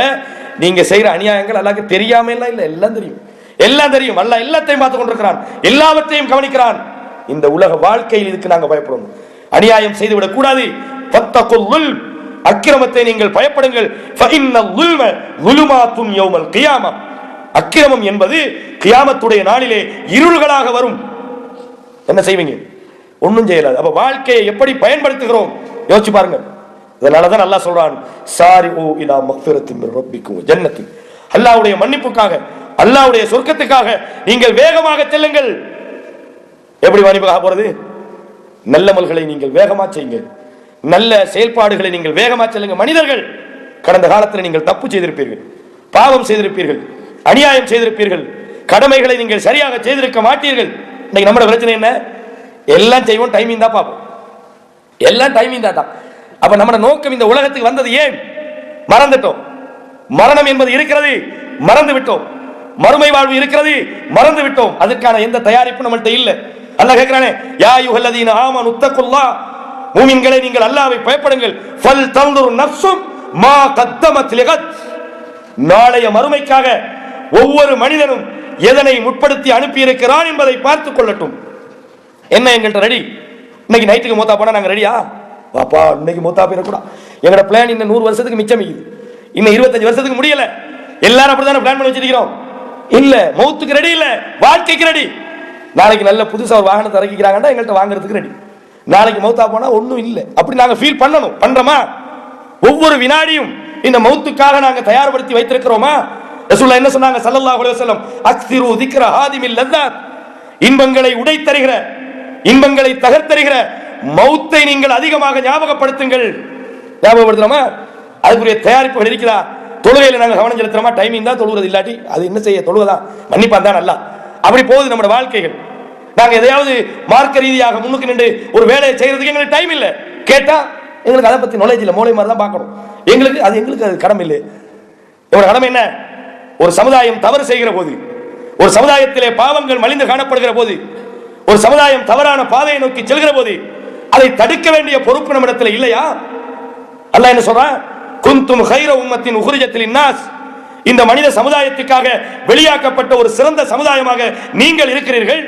நீங்க செய்யற அநியாயங்கள் அல்லாஹ்க்கு தெரியாம இல்ல, எல்லாம் தெரியும், எல்லாம் தெரியும். அல்லாஹ் எல்லாத்தையும் பார்த்து கொண்டிருக்கிறான், எல்லாவற்றையும் கவனிக்கிறான். இந்த உலக வாழ்க்கையில் இதுக்கு நாங்க பயப்படணும், அநியாயம் செய்துவிடக் கூடாது. ஃபத்தகுல் ஸுல்ம், அக்கிரமத்தை நீங்கள் பயப்படுங்கள். ஃபஇன்னல் ஸுல்ம ஸுலுமாத்துன் யௌமல் கியாமah, அக்கிரமம் என்பது கியாமத்துடைய நாளிலே இருள்களாக வரும். என்ன செய்வீங்க? ஒன்றும் செய்யலாது. அப்ப வாழ்க்கையை எப்படி பயன்படுத்துகிறோம் யோசிச்சு பாருங்க. அதனாலதான் அல்லாஹ் சொல்றான், சாரிஉ இலா மக்ஃபிரத்தின் மின் ரப்பிக்கும் ஜன்னத்தின், அல்லாஹ்வுடைய மன்னிப்புக்காக, அல்லாஹ்வுடைய சொர்க்கத்துக்காக நீங்கள் வேகமாக செல்லுங்கள். எப்படி மன்னிப்புக்காக போறது? நல்ல அமல்களை நீங்கள் வேகமா செய்யுங்க, நல்ல செயல்பாடுகளை நீங்கள் வேகமா செல்லுங்க. மனிதர்கள் கடந்த காலத்தில் நீங்கள் தப்பு செய்திருப்பீர்கள், பாவம் செய்திருப்பீர்கள், அநியாயம் செய்திருப்பீர்கள், கடமைகளை நீங்கள் சரியாக செய்திருக்க மாட்டீர்கள். இன்னைக்கு நம்மளோட பிரச்சனை என்ன? எல்லாம் செய்வோம், டைமிங் தான் பார்ப்போம், எல்லாம் டைமிங் தான். அப்ப நம்ம நோக்கம் இந்த உலகத்துக்கு வந்தது ஏன்? மறந்துட்டோம். மரணம் என்பது இருக்கிறது, மறந்து விட்டோம். மறுமை வாழ்வு இருக்கிறது, மறந்து விட்டோம். அதுக்கான எந்த தயாரிப்பு நம்மள்ட்ட இல்ல. அல்லாஹ் கேக்குறானே, யா அய்யுஹல்லதீன ஆமனு தக்குல்லாஹ், மூமின்களே நீங்கள் அல்லாஹ்வை பயப்படுங்கள். ஃபல் தன்துர் நஃப்ஸும் மா கத்தமத் லிகத், நாளைய மறுமைக்காக ஒவ்வொரு மனிதனும் எதனை முற்படுத்தி அனுப்பி இருக்கிறான் என்பதை பார்த்துக் கொள்ளட்டும். என்ன எங்கள்கிட்ட ரெடி? இன்னைக்கு நைட்டுக்கு மூத்தா போனா நாங்க ரெடியா? பாப்பா இன்னைக்கு மூத்தா போயிடக்கூடாது, எங்களோட பிளான் இன்னும் 100 வருஷத்துக்கு மிச்சம், இன்னும் 25 வருஷத்துக்கு முடியல. எல்லாரும் அப்படித்தானே பிளான் பண்ணி வச்சிருக்கிறோம். இல்ல, மௌத்துக்கு ரெடி இல்ல, வாழ்க்கைக்கு ரெடி. நாளைக்கு நல்ல புதுசா ஒரு வாகனத்தை இறக்கிக்கிறாங்கன்னா எங்கள்கிட்ட வாங்குறதுக்கு ரெடி. நாளைக்கு மௌத்தா போனா ஒன்றும் இல்லை, அப்படி நாங்க ஃபீல் பண்ணணும். பண்றோமா? ஒவ்வொரு வினாடியும் இந்த மௌத்துக்காக நாங்க தயார்படுத்தி வைத்திருக்கிறோமா? ரசூலுல்லாஹ் என்ன சொன்னாங்க ஸல்லல்லாஹு அலைஹி வஸல்லம், அக்ஸிரு திக்ர ஹாதிமில் லذات, இன்பங்களை உடைத்தருகிற, இன்பங்களை தகர்த்தருகிற மௌத்தை நீங்கள் அதிகமாக ஞாபகப்படுத்துங்கள். ஞாபகப்படுத்துறோமா? அதுக்குரிய தயாரிப்புகள் இருக்கிறா? தொழுகையில நாங்க கவனம் செலுத்துறோமா? டைமிங் தான் தொழுகிறது, இல்லாட்டி அது என்ன செய்ய, தொழுவதான் மன்னிப்பான் தான் நல்லா. அப்படி போகுது நம்முடைய வாழ்க்கைகள். நாங்க எதையாவது மார்க்க ரீதியாக முன்னுக்கு நின்று ஒரு வேலையை செய்யறதுக்கு எங்களுக்கு டைம் இல்லை. கேட்டா எங்களுக்கு அதை பத்தி நாலேஜ் இல்லை, மூளை மாதிரி தான் பார்க்கணும். எங்களுக்கு அது கடமை இல்லை. இவரோட கடமை என்ன? ஒரு சமுதாயம் தவறு செய்கிற போது, ஒரு சமுதாயத்திலே பாவங்கள் மலிந்து காணப்படுகிற போது, ஒரு சமுதாயம் தவறான பாதையை நோக்கி செல்கிற போது அதை தடுக்க வேண்டிய பொறுப்பு நம்மிடத்தில் இல்லையா? அல்லாஹ் என்ன சொல்றான்? குந்தும் கைர உம்மத்தின் உஹ்ரிஜத் லின்னாஸ், இந்த மனித சமுதாயத்துக்காக வெளியாக்கப்பட்ட ஒரு சிறந்த சமுதாயமாக நீங்கள் இருக்கிறீர்கள்.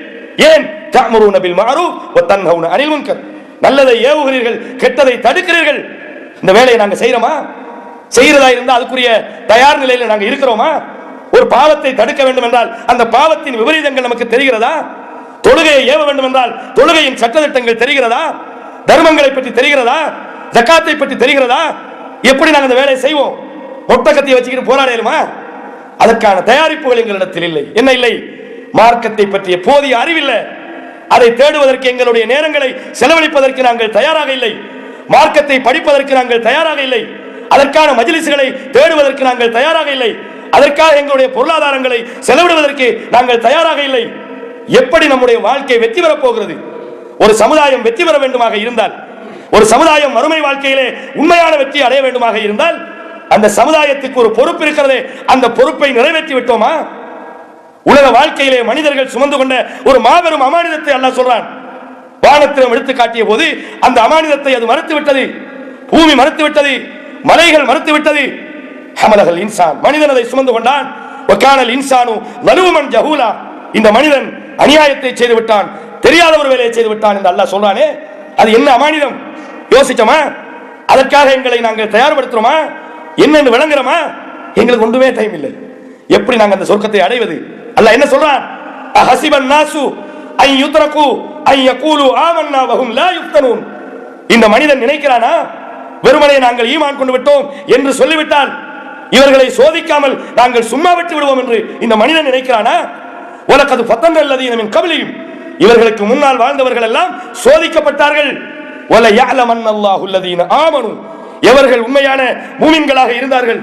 ஏன்? தஅமுருன பில் மஅரூஃப் வ தன்ஹவுன அனில் முன்கர், நல்லதை ஏவுகிறீர்கள், கெட்டதை தடுக்கிறீர்கள். இந்த வேலையை நாங்க செய்யறோமா? செய்யறதா இருந்தா அதுக்குரிய தயார் நிலையில் நாங்க இருக்கிறோமா? ஒரு பாவத்தை தடுக்க வேண்டும் என்றால் அந்த பாவத்தின் விபரீதங்கள் நமக்கு தெரிகிறதா? தொழுகையை ஏவ வேண்டும் என்றால் தொழுகையின் சட்டதிட்டங்கள் தெரிகிறதா? தர்மங்களை பற்றி தெரிகிறதா? ஜகாத்தை பற்றி தெரிகிறதா? எப்படி நாங்கள் அந்த வேலையை செய்வோம்? ஒட்டகத்தை வச்சுக்கிட்டு போராடலுமா? அதற்கான தயாரிப்புகள் எங்களிடத்தில் இல்லை. என்ன இல்லை? மார்க்கத்தை பற்றிய போதிய அறிவில்லை. அதை தேடுவதற்கு எங்களுடைய நேரங்களை செலவழிப்பதற்கு நாங்கள் தயாராக இல்லை. மார்க்கத்தை படிப்பதற்கு நாங்கள் தயாராக இல்லை. அதற்கான மஜ்லிஸ்களை தேடுவதற்கு நாங்கள் தயாராக இல்லை. அதற்காக எங்களுடைய பொருளாதாரங்களை செலவிடுவதற்கு நாங்கள் தயாராக இல்லை. எப்படி நம்முடைய வாழ்க்கை வெற்றி பெறப் போகிறது? ஒரு சமுதாயம் வெற்றி பெற வேண்டுமாக இருந்தால், ஒரு சமுதாயம் மறுமை வாழ்க்கையிலே உண்மையான வெற்றி அடைய வேண்டுமாக இருந்தால், அந்த சமுதாயத்துக்கு ஒரு பொறுப்பு இருக்கிறதே, அந்த பொறுப்பை நிறைவேற்றி விட்டோமா? உலக வாழ்க்கையிலே மனிதர்கள் சுமந்து கொண்ட ஒரு மாபெரும் அமானிதத்தை அல்லாஹ் சொல்றான். வானத்திடம் எடுத்து காட்டிய போது அந்த அமானிதத்தை அது மறுத்து விட்டது. பூமி மறுத்து விட்டது, மலைகள் மறுத்து விட்டது. ஹமலகல் இன்சான், மனிதன் அதை சுமந்து கொண்டான். வகானல் இன்சானு லலூமன் ஜஹூலா, இந்த மனிதன் அநியாயத்தை செய்து விட்டான், தெரியாத ஒரு வேலையை செய்து விட்டான் என்று அல்லாஹ் சொல்றானே, அது என்ன அமானிதம்? யோசிச்சோமா? அதற்காக எங்களை நாங்கள் தயார்படுத்துறோமா? என்னென்று விளங்குறோமா? எங்களுக்கு ஒன்றுமே டைம் இல்லை. எப்படி நாங்கள் அந்த சொர்க்கத்தை அடைவது? அல்லாஹ் என்ன சொல்றான்? அஹஸிபன் நாசு ஐ யுத்ரகு ஐ யகூலு ஆமன்னா வஹும் லா யுஃப்தனூன், இந்த மனிதன் நினைக்கிறானா வெறுமனே நாங்கள் ஈமான் கொண்டு விட்டோம் என்று சொல்லிவிட்டால் இவர்களை சோதிக்காமல் நாங்கள் சும்மா விட்டு விடுவோம் என்று இந்த மனிதன் நினைக்கிறானா? வலகது ஃபதன்னல் லதீன மின் கப்லிஹிம், இவர்களுக்கு முன்னால் வாழ்ந்தவர்கள் எல்லாம் சோதிக்கப்பட்டார்கள். வல யஅலமன்னல்லாஹு அல்லதீன ஆமனு, எவர்கள் உண்மையான மூமின்களாக இருந்தார்கள்,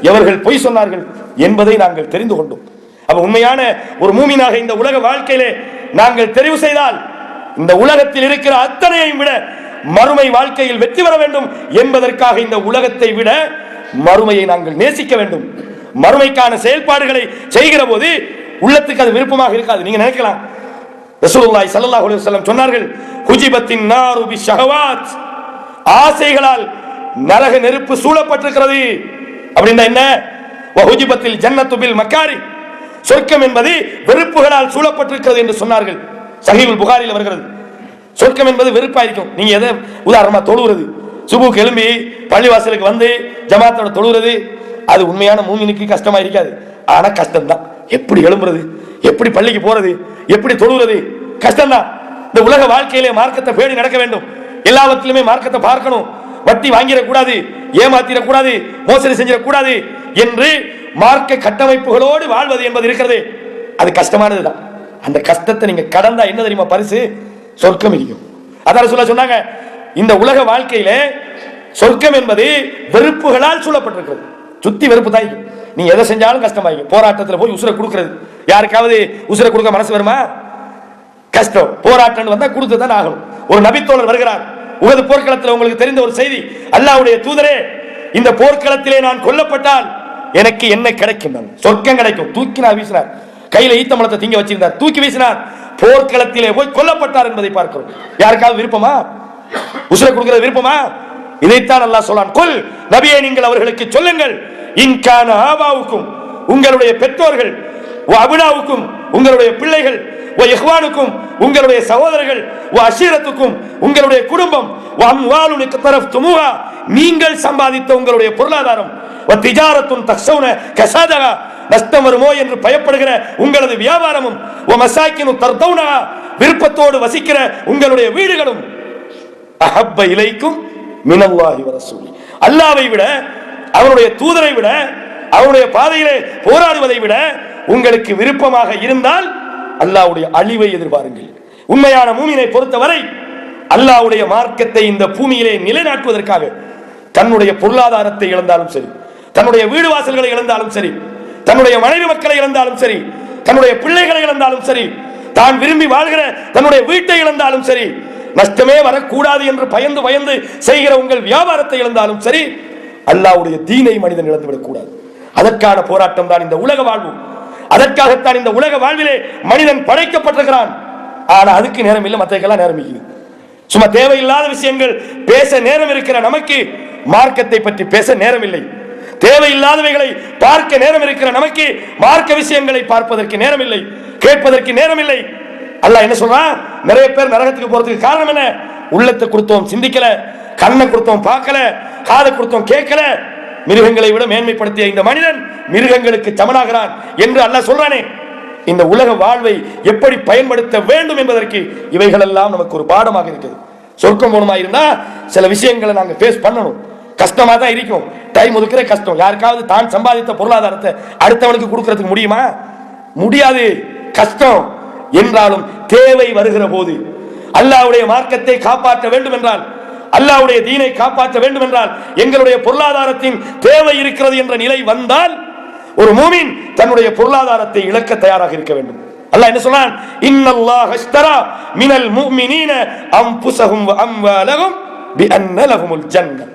எவர்கள் பொய் சொன்னார்கள் என்பதை நாங்கள் தெரிந்து கொண்டோம். அப்ப உண்மையான ஒரு மூமினாக இந்த உலக வாழ்க்கையிலே நாங்கள் தெரிவு செய்தால், இந்த உலகத்தில் இருக்கிற அத்தனையையும் விட மறுமை வாழ்க்கையில் வெற்றி பெற வேண்டும் என்பதற்காக இந்த உலகத்தை விட மறுமையை நாங்கள் நேசிக்க வேண்டும். மறுமைக்கான செயல்பாடுகளை செய்கிற போது உள்ளத்துக்கு அது விருப்பமாக இருக்காது. நீங்க நினைக்கலாம், ரசூலுல்லாஹி ஸல்லல்லாஹு அலைஹி வஸல்லம் சொன்னார்கள், ஹுஜிபத்தின் நாரு பிஷஹவாத், ஆசைகளால் நரக நெருப்பு சூழப்பட்டிருக்கிறது. அப்படின்னா என்ன? வஹுஜிபத்தில் ஜன்னத்து பில் மக்காரி, சொர்க்கம் என்பது வெறுப்புகளால் சூழப்பட்டிருக்கிறது என்று சொன்னார்கள். சஹீஹுல் புகாரியில் வருகிறது. சொர்க்கம் என்பது வெறுப்பாயிருக்கும். நீங்க எதை உதாரணமா தொழுகிறது, சுபுக்கு எழும்பி பள்ளிவாசலுக்கு வந்து ஜமாத்தோட தொழுகிறது, அது உண்மையான மூமினுக்கு கஷ்டமா இருக்காது. ஆனா கஷ்டம்தான். எப்படி எழும்புறது, எப்படி பள்ளிக்கு போறது, எப்படி தொழுகிறது, கஷ்டம்தான். இந்த உலக வாழ்க்கையிலே மார்க்கத்தை பேடி நடக்க வேண்டும். எல்லாவற்றிலுமே மார்க்கத்தை பார்க்கணும். வட்டி வாங்கிடக்கூடாது, ஏமாத்திடக்கூடாது, மோசடி செஞ்சிடக்கூடாது என்று மார்க்க கட்டமைப்புகளோடு வாழ்வது என்பது இருக்கிறது. அது கஷ்டமானதுதான். அந்த கஷ்டத்தை நீங்க கடந்தா என்ன தெரியுமா பரிசு? சொர்க்கம் இருக்கும். அதான் சொன்னாங்க, இந்த உலக வாழ்க்கையில சொர்க்கம் என்பது வெறுப்புகளால் சூழப்பட்டிருக்கிறது. சுத்தி வெறுப்பு தான். நீங்க எதை செஞ்சாலும் கஷ்டமாயிக்கும். போராட்டத்தில் போய் உசுரை கொடுக்கிறது, யாருக்காவது உசுரை கொடுக்க மனசு வருமா? கஷ்டம். போராட்டம் வந்தா கொடுத்து தான் ஆகணும். ஒரு நபித்தோழர் வருகிறார் உஹது போர்க்களத்தில். உங்களுக்கு தெரிந்த ஒரு செய்தி, அல்லாஹ்வுடைய தூதரே, இந்த போர்க்களத்திலே நான் கொல்லப்பட்டால் எனக்கு என்ன கிடைக்கும்? சொர்க்கம் கிடைக்கும். தூக்கினார், வீசினார். கையில ஈத்தமலத்தை திங்க வச்சிருந்தார், தூக்கி வீசினார். போர்க்களத்திலே போய் கொல்லப்பட்டார் என்பதை பார்க்கிறோம். யாருக்காவது விருப்பமா? உசுரை கொடுக்கிறது விருப்பமா? இதைத்தான் அல்லாஹ் சொல்றான். கொல் நபியே, நீங்கள் அவர்களுக்கு சொல்லுங்கள், இன்கான ஆபாவுக்கும் உங்களுடைய பெற்றோர்கள், அபினாவுக்கும் உங்களுடைய பிள்ளைகள், இஹ்வானுக்கும் உங்களுடைய சகோதரர்கள், அஷீரத்துக்கும் உங்களுடைய குடும்பம், நீங்கள் சம்பாதித்த உங்களுடைய பொருளாதாரம், நஷ்டம் வருமோ என்று பயப்படுகிற உங்களது வியாபாரமும், விருப்பத்தோடு வசிக்கிற உங்களுடைய வீடுகளும், அஹப்ப இலைக்கும் மினல்லாஹி வ ரசூலி, அல்லாஹ்வை விட, அவருடைய தூதரை விட, அவருடைய பாதையிலே போராடுவதை விட உங்களுக்கு விருப்பமாக இருந்தால் அல்லாஹ்வுடைய அழிவை எதிர்பாருங்கள். உண்மையான மூமினை பொறுத்தவரை அல்லாஹ்வுடைய மார்க்கத்தை இந்த பூமியிலே நிலைநாட்டுவதற்காக தன்னுடைய பொருளாதாரத்தை இழந்தாலும் சரி, தன்னுடைய வீடு வாசல்களை இழந்தாலும் சரி, தன்னுடைய மனைவி மக்களை இழந்தாலும் சரி, தன்னுடைய பிள்ளைகளை இழந்தாலும் சரி, தான் விரும்பி வாழ்கிற தன்னுடைய வீட்டை இழந்தாலும் சரி, நஷ்டமே வரக்கூடாது என்று பயந்து பயந்து செய்கிற உங்கள் வியாபாரத்தை இழந்தாலும் சரி, அல்லாஹ்வுடைய தீனை மனிதன் இழந்துவிடக் கூடாது. அதற்கான போராட்டம் தான் இந்த உலக வாழ்வு. அதற்காகத்தான் இந்த உலக வாழ்விலே மனிதன் படைக்கப்பட்டிருக்கிறான். ஆனா அதுக்கு நேரம் இல்லை, மற்றதுக்கெல்லாம் நேரம் இருக்குது. சும்மா தேவையில்லாத விஷயங்கள் பேச நேரம் இருக்கிற நமக்கு மார்க்கத்தை பற்றி பேச நேரம் இல்லை. தேவையில்லாதவைகளை பார்க்க நேரம் இருக்கிற நமக்கு மார்க்க விஷயங்களை பார்ப்பதற்கு நேரம் இல்லை, கேட்பதற்கு நேரம் இல்லை. அல்லாஹ் என்ன சொல்றான்? நிறைய பேர் நரகத்துக்கு போறதுக்கு காரணம் என்ன? உள்ளத்தை கொடுத்தோம் சிந்திக்கல, கண்ணை கொடுத்தோம் பார்க்கல, காதை கொடுத்தோம் கேட்கல. மிருகங்களை விட மேன்மைப்படுத்திய இந்த மனிதன் மிருகங்களுக்கு சமனாகிறான் என்று அல்லாஹ் சொல்றானே. இந்த உலக வாழ்வை எப்படி பயன்படுத்த வேண்டும் என்பதற்கு இவைகள் எல்லாம் நமக்கு ஒரு பாடமாக இருக்குது. சொர்க்கம் போகணுமா இருந்தா சில விஷயங்களை நாங்க ஃபேஸ் பண்ணணும். கஷ்டமா தான் இருக்கும். டைம் ஒதுக்குற கஷ்டம். யாருக்காவது தான் சம்பாதித்த பொருளாதாரத்தை அடுத்தவனுக்கு கொடுக்கறதுக்கு முடியுமா? முடியாது. கஷ்டம். என்றாலும் தேவை வருகிற போது, அல்லாஹ்வுடைய மார்க்கத்தை காப்பாற்ற வேண்டும் என்றால், அல்லாஹ்வுடைய தீனை காப்பாற்ற வேண்டும் என்றால், எங்களுடைய பொருளாதாரத்தின் தேவை இருக்கிறது என்ற நிலை வந்தால் ஒரு மூமின் தன்னுடைய பொருளாதாரத்தை இழக்க தயாராக இருக்க வேண்டும். அல்லாஹ் என்ன சொல்றான்? இன்னல்லாஹ அஷ்தரா மினல் முஃமினீன அன்ஃபுஸஹும் வ அம்வாலஹும் பிஅன்ன லஹுமுல் ஜன்னah.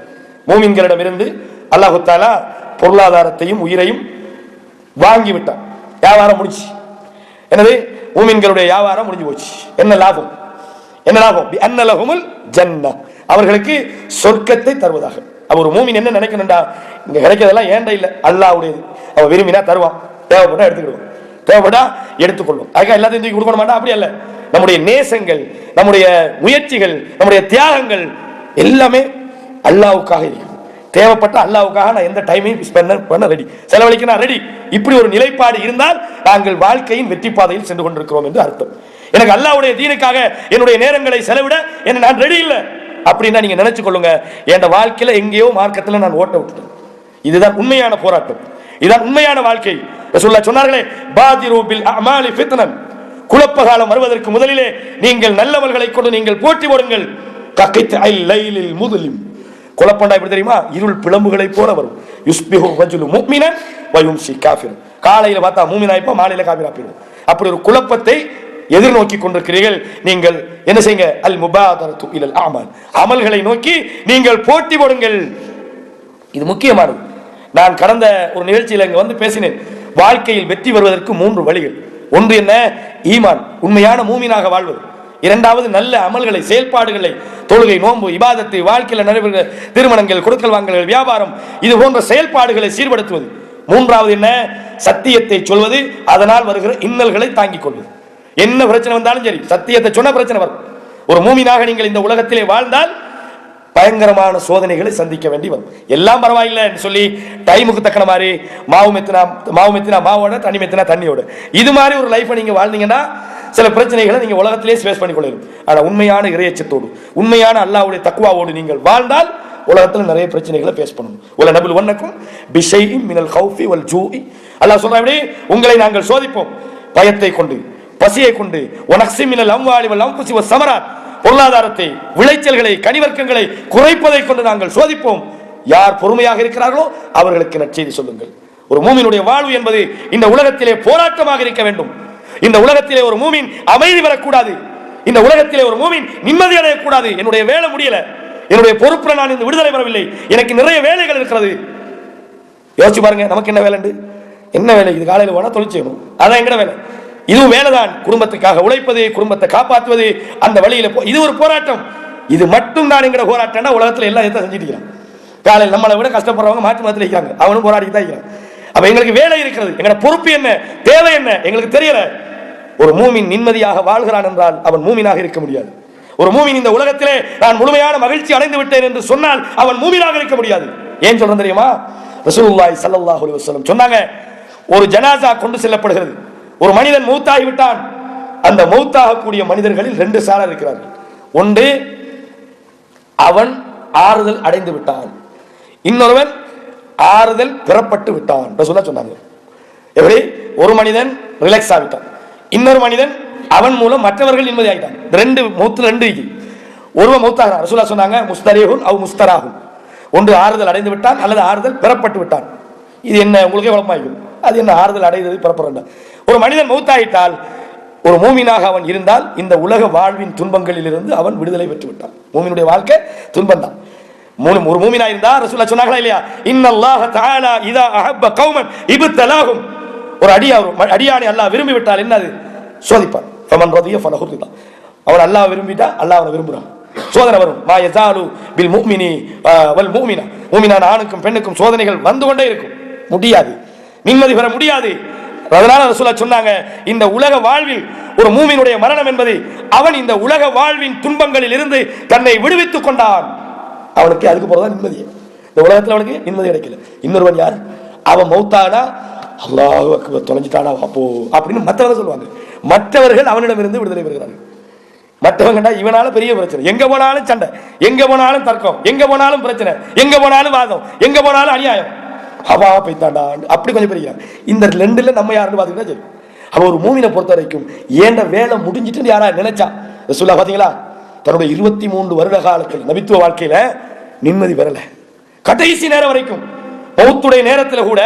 மூமின்களிடமிருந்து அல்லாஹ் தஆலா பொருளாதாரத்தையும் உயிரையும் வாங்கி விட்டான். வியாபாரம் முடிஞ்சு. எனவே மூமின்களுடைய வியாபாரம் முடிஞ்சு போச்சு. என்ன லாபம்? என்ன லாபம்? பிஅன்ன லஹுமுல் ஜன்னah, அவர்களுக்கு சொர்க்கத்தை தருவதாக. அவர் மூமின் என்ன நினைக்கணும்டா, இங்க கிடைக்கிறதெல்லாம் ஏண்ட இல்ல, அல்லாஹ்வுடையது. அவன் விரும்பினா தருவான், தேவைப்பட்டா எடுத்துக்கிடுவோம், தேவைப்பட்டா எடுத்துக்கொள்வோம். அதுக்காக எல்லாத்தையும் தூக்கி கொடுக்க மாட்டா, அப்படி அல்ல. நம்முடைய நேசங்கள், நம்முடைய முயற்சிகள், நம்முடைய தியாகங்கள் எல்லாமே அல்லாஹ்வுக்காக இருக்கும். தேவைப்பட்ட அல்லாஹ்வுக்காக நான் எந்த டைமையும் ஸ்பெண்ட் பண்ண ரெடி, செலவழிக்க நான் ரெடி. இப்படி ஒரு நிலைப்பாடு இருந்தால் நாங்கள் வாழ்க்கையின் வெற்றி பாதையில் சென்று கொண்டிருக்கிறோம் என்று அர்த்தம். எனக்கு அல்லாஹ்வுடைய தீனுக்காக என்னுடைய நேரங்களை செலவிட என்ன நான் ரெடி இல்லை அப்படின்னா நீங்க நினைச்சு கொள்ளுங்க, என் வாழ்க்கையில எங்கேயோ மார்க்கத்தில் நான் ஓட்ட விட்டுட்டேன். இதுதான் உண்மையான போராட்டம், இதுதான் உண்மையான வாழ்க்கை. ரசூலுல்லாஹ் சொன்னார்களே, பாதிரு பில் அமாலி ஃபித்னன், குழப்ப காலம் வருவதற்கு முதலிலே நீங்கள் நல்லவர்களை கொண்டு நீங்கள் போட்டி போடுங்கள். கக்கைத் லைலில் முதுலிம், குழப்பம்டா எப்படி தெரியுமா? இருள் பிளம்புகளை போல வரும். யுஸ்பிஹு ரஜுலு முஃமினன் வ யும்சி காஃபிர், காலையில பார்த்தா மூமினா இருப்பான், மாலையில காஃபிரா போயிடும். அப்படி ஒரு குழப்பத்தை எதிர்நோக்கி கொண்டிருக்கிறீர்கள். நீங்கள் என்ன செய்யுங்க? அல் முபாதரத்து இலல் அமல், அமல்களை நோக்கி நீங்கள் போட்டி போடுங்கள். இது முக்கியமானது. நான் கடந்த ஒரு நிகழ்ச்சியில் இங்க வந்து பேசினேன். வாழ்க்கையில் வெற்றி வருவதற்கு 3 வழிகள். ஒன்று என்ன? ஈமான், உண்மையான மூமினாக வாழ்வது. இரண்டாவது நல்ல அமல்களை, செயல்பாடுகளை, தொழுகை, நோன்பு, இபாதத்தை, வாழ்க்கையில் நடைபெறுகிற திருமணங்கள், கொடுக்கல் வாங்கல்கள், வியாபாரம், இது போன்ற செயல்பாடுகளை சீர்படுத்துவது. மூன்றாவது என்ன? சத்தியத்தை சொல்வது, அதனால் வருகிற இன்னல்களை தாங்கிக் கொள்வது. என்ன பிரச்சனை வந்தாலும் சரி, சத்தியத்தை சொன்ன பிரச்சனை வரும். ஒரு மூமினாக நீங்கள் இந்த உலகத்திலே வாழ்ந்தால் பயங்கரமான சோதனைகளை சந்திக்க வேண்டி வரும். எல்லாம் பரவாயில்லை சொல்லி டைமுக்கு தக்கன மாதிரி மாவு மெத்தினா மாவோட, தண்ணி மெத்தினா தண்ணியோட, இது மாதிரி ஒரு லைஃபை நீங்க வாழ்ந்தீங்கன்னா சில பிரச்சனைகளை நீங்க உலகத்திலே ஃபேஸ் பண்ணி கொள்ளலாம். ஆனா உண்மையான இறையச்சத்தோடு, உண்மையான அல்லாஹ்வுடைய தக்வாவோடு நீங்கள் வாழ்ந்தால் உலகத்தில் நிறைய பிரச்சனைகளை ஃபேஸ் பண்ணணும். வல நபுலுவன்னக்கும் பிஷைஇன் மினல் கௌஃபி வல் ஜூஇ. அல்லாஹ் சொல்றானே, உங்களை நாங்கள் சோதிப்போம் பயத்தை கொண்டு, பசியை கொண்டு, வனக்ஸி மினல் அம்வாலி வல் அன்ஃபுஸி வஸ் ஸமராத், பொருளாதாரத்தை, விளைச்சல்களை, கனிவர்க்கங்களை குறைப்பதை கொண்டு நாங்கள் சோதிப்போம். யார் பொறுமையாக இருக்கிறார்களோ அவர்களுக்கு நற்செய்தி சொல்லுங்கள். ஒரு மூமினுடைய வாழ்வு என்பது இந்த உலகத்திலே போராட்டமாக இருக்க வேண்டும். இந்த உலகத்திலே ஒரு மூமின் அமைதி வரக்கூடாது. இந்த உலகத்திலே ஒரு மூமின் நிம்மதி அடையக்கூடாது. என்னுடைய வேலை முடியல, என்னுடைய பொறுப்புல நான் இந்த விடுதலை பெறவில்லை, எனக்கு நிறைய வேலைகள் இருக்கிறது. யோசிச்சு பாருங்க, நமக்கு என்ன வேலை? என்ன வேலை? இது காலையில் போனா தொழில் செய்யணும், அதான் எங்கட வேலை. இதுவும் வேலைதான். குடும்பத்துக்காக உழைப்பது, குடும்பத்தை காப்பாற்றுவது, அந்த வழியில இது ஒரு போராட்டம். இது மட்டும் தான் எங்கட போராட்டம்னா உலகத்தில் எல்லாம் எதை செஞ்சுட்டு இருக்கிறான். காலையில் நம்மளை விட கஷ்டப்படுறவங்க மாற்றி மாற்றி இருக்கிறாங்க, அவனும் போராடி தான் இருக்கிறான். அப்ப எங்களுக்கு வேலை இருக்கிறது, எங்களோட பொறுப்பு என்ன, தேவை என்ன எங்களுக்கு தெரியல. ஒரு மூமின் நிம்மதியாக வாழ்கிறான் என்றால் அவன் மூமினாக இருக்க முடியாது. ஒரு மூமின் இந்த உலகத்திலே நான் முழுமையான மகிழ்ச்சி அடைந்து விட்டேன் என்று சொன்னால் அவன் மூமினாக இருக்க முடியாது. ஏன் சொல்றேன் தெரியுமா? ரசூலுல்லாஹி ஸல்லல்லாஹு அலைஹி வஸல்லம் சொன்னாங்க, ஒரு ஜனாசா கொண்டு செல்லப்படுகிறது, ஒரு மனிதன் மௌத்தாகி விட்டான். அந்த மௌத்தாகக்கூடிய மனிதர்களில் 2 சாரார் இருக்கிறார்கள். ஒன்று, அவன் ஆறுதல் அடைந்து விட்டான், இன்னொருவன் ஆறுதல் பெறப்பட்டு விட்டான். ரசூலுல்லாஹ் சொன்னாங்க. எப்படி? ஒரு மனிதன் ரிலாக்ஸ் ஆகிட்டான், இன்னொரு மனிதன் அவன் மூலம் மற்றவர்கள் நிம்மதி ஆகிட்டான். 2 மௌத்து 2. ஒருவன் மௌத்தாகிறான். ரசூலுல்லாஹ் சொன்னாங்க, முஸ்தரீஹுன் அவ் முஸ்தராஹுன். ஒன்று ஆறுதல் அடைந்து விட்டான் அல்லது ஆறுதல் பெறப்பட்டு விட்டான். இது என்ன உங்களுக்கே குழப்பமாகும். அது என்ன ஆறுதல் அடைந்தது பெறப்படுற? ஒரு மனிதன் மௌத்தாயிட்டால், ஒரு மூமினாக அவன் இருந்தால் இந்த உலக வாழ்வின் துன்பங்களில் இருந்து அவன் விடுதலை பெற்று விட்டான். மூமினுடைய வாழ்க்கை துன்பம் தான். ஒரு மூமினா இருந்தா ரசூலுல்லாஹ் சொன்னாங்களா இல்லையா, இன்னல்லாஹ தஆலா இதா அஹப்ப கௌமன் இப்தலாஹும். ஒரு அடியானை அல்லாஹ் விரும்பி விட்டால் என்னது? சோதிப்பான். ஃபமன் ரதிய ஃபலஹு ரிதா. அவன் அல்லாஹ் விரும்பிட்டா அல்லாஹ் அவனை விரும்புறான், சோதனை வரும். மா யஸாலு பில் முஃமினி வல் முஃமினா. முஃமினான ஆணுக்கும் பெண்ணுக்கும் சோதனைகள் வந்து கொண்டே இருக்கும், முடியாது, நிம்மதி பெற முடியாது. அதனால ரசூலுல்லாஹ் சொன்னாங்க, இந்த உலக வாழ்வில் ஒரு மூமினுடைய மரணம் என்பது அவன் இந்த உலக வாழ்வின் துன்பங்களில் இருந்து தன்னை விடுவித்துக் கொண்டான். அவனுக்கு அதுக்கு போறதான் நிம்மதி. இந்த உலகத்தில் அவனுக்கு நிம்மதி கிடைக்கல. இன்னொருவன் யார்? அவன் மௌத்தானா அல்லாஹ் அக்பர் தொலைஞ்சிட்டானா அப்போ அப்படின்னு மற்றவர்கள் சொல்லுவாங்க. மற்றவர்கள் அவனிடமிருந்து விடுதலை பெறுகிறார்கள். மற்றவங்கடா இவனால பெரிய பிரச்சனை, எங்க போனாலும் சண்டை, எங்க போனாலும் தர்க்கம், எங்க போனாலும் பிரச்சனை, எங்க போனாலும் வாதம், எங்க போனாலும் அநியாயம், அவா பைத்தாண்டா அப்படி கொஞ்சம் பெரிய. இந்த 2ல நம்ம யாருன்னு பாத்தீங்கன்னா சரி. அவ ஒரு மூமினை பொறுத்த வரைக்கும் ஏண்ட வேலை முடிஞ்சிட்டு யாரா நினைச்சா, ரசூலுல்லாஹ் பாத்தீங்களா தன்னுடைய 23 வருட காலத்தில் நபித்துவ வாழ்க்கையில நிம்மதி பெறல. கடைசி நேரம் வரைக்கும் மௌத்துடைய நேரத்தில் கூட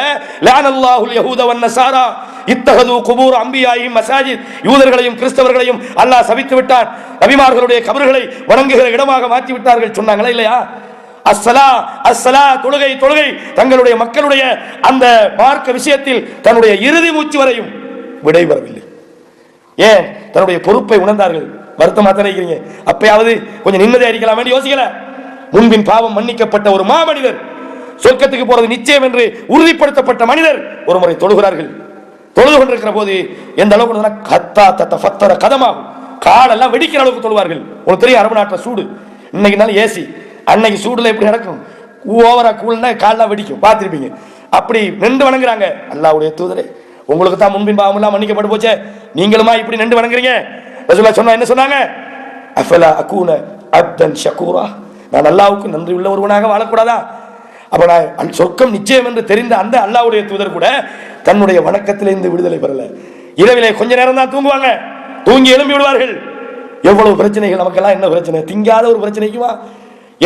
லஅனல்லாஹுல் யஹூத வன் நஸாரா இத்தஹது குபூர் அன்பியாஹிம் மசாஜித். யூதர்களையும் கிறிஸ்தவர்களையும் அல்லாஹ் சபித்து விட்டான், நபிமார்களுடைய கபர்களை வணங்குகிற இடமாக மாற்றி விட்டார்கள் சொன்னாங்களா இல்லையா? அஸ்ஸலா அஸ்ஸலா, தொழுகை தொழுகை. தங்களுடைய மக்களுடைய அந்த மார்க்க விஷயத்தில் தன்னுடைய இறுதி மூச்சு வரையும் விடை பெறவில்லை. ஏன்? தன்னுடைய பொறுப்பை உணர்ந்தார்கள். வருத்தமா தான் இருக்கிறீங்க, அப்பயாவது கொஞ்சம் நிம்மதியா இருக்கலாம் வேண்டி யோசிக்கல. முன்பின் பாவம் மன்னிக்கப்பட்ட ஒரு மாமனிதர், சொர்க்கத்துக்கு போறது நிச்சயம் என்று உறுதிப்படுத்தப்பட்ட மனிதர் ஒரு முறை தொழுகிறார்கள். தொழுது கொண்டிருக்கிற போது எந்த அளவுக்கு கத்தா தத்த ஃபத்தர கதமாகும், காலெல்லாம் வெடிக்கிற அளவுக்கு தொழுவார்கள். உங்களுக்கு தெரியும் அரபு நாட்டில் சூடு, இன்னைக்கு ஏசி, அன்னைக்கு சூடுல எப்படி நடக்கும், ஓவரா கூல்னா காலெல்லாம் வெடிக்கும், பார்த்திருப்பீங்க. அப்படி நின்று வணங்குறாங்க. அல்லாஹ்வுடைய தூதரே, உங்களுக்கு தான் முன்பின் பாவம் எல்லாம் மன்னிக்கப்பட்டு போச்சே, நீங்களுமா இப்படி நின்று வணங்குறீங்க? ரசூலுல்லாஹ் சொன்னா என்ன சொன்னாங்க? அஃபலா அகூன அப்தன் ஷகூரா, நான் அல்லாஹ்வுக்கு நன்றி உள்ள ஒருவனாக வாழக்கூடாதா? அப்ப நான் சொர்க்கம் நிச்சயம் என்று தெரிந்த அந்த அல்லாஹ்வுடைய தூதர் கூட தன்னுடைய வணக்கத்திலிருந்து விடுதலை பெறல. இரவிலே கொஞ்ச நேரம் தான் தூங்குவாங்க, தூங்கி எழும்பி விடுவார்கள். எவ்வளவு பிரச்சனைகள், நமக்கெல்லாம் என்ன பிரச்சனை? திங்காத ஒரு பிரச்சனைக்குமா?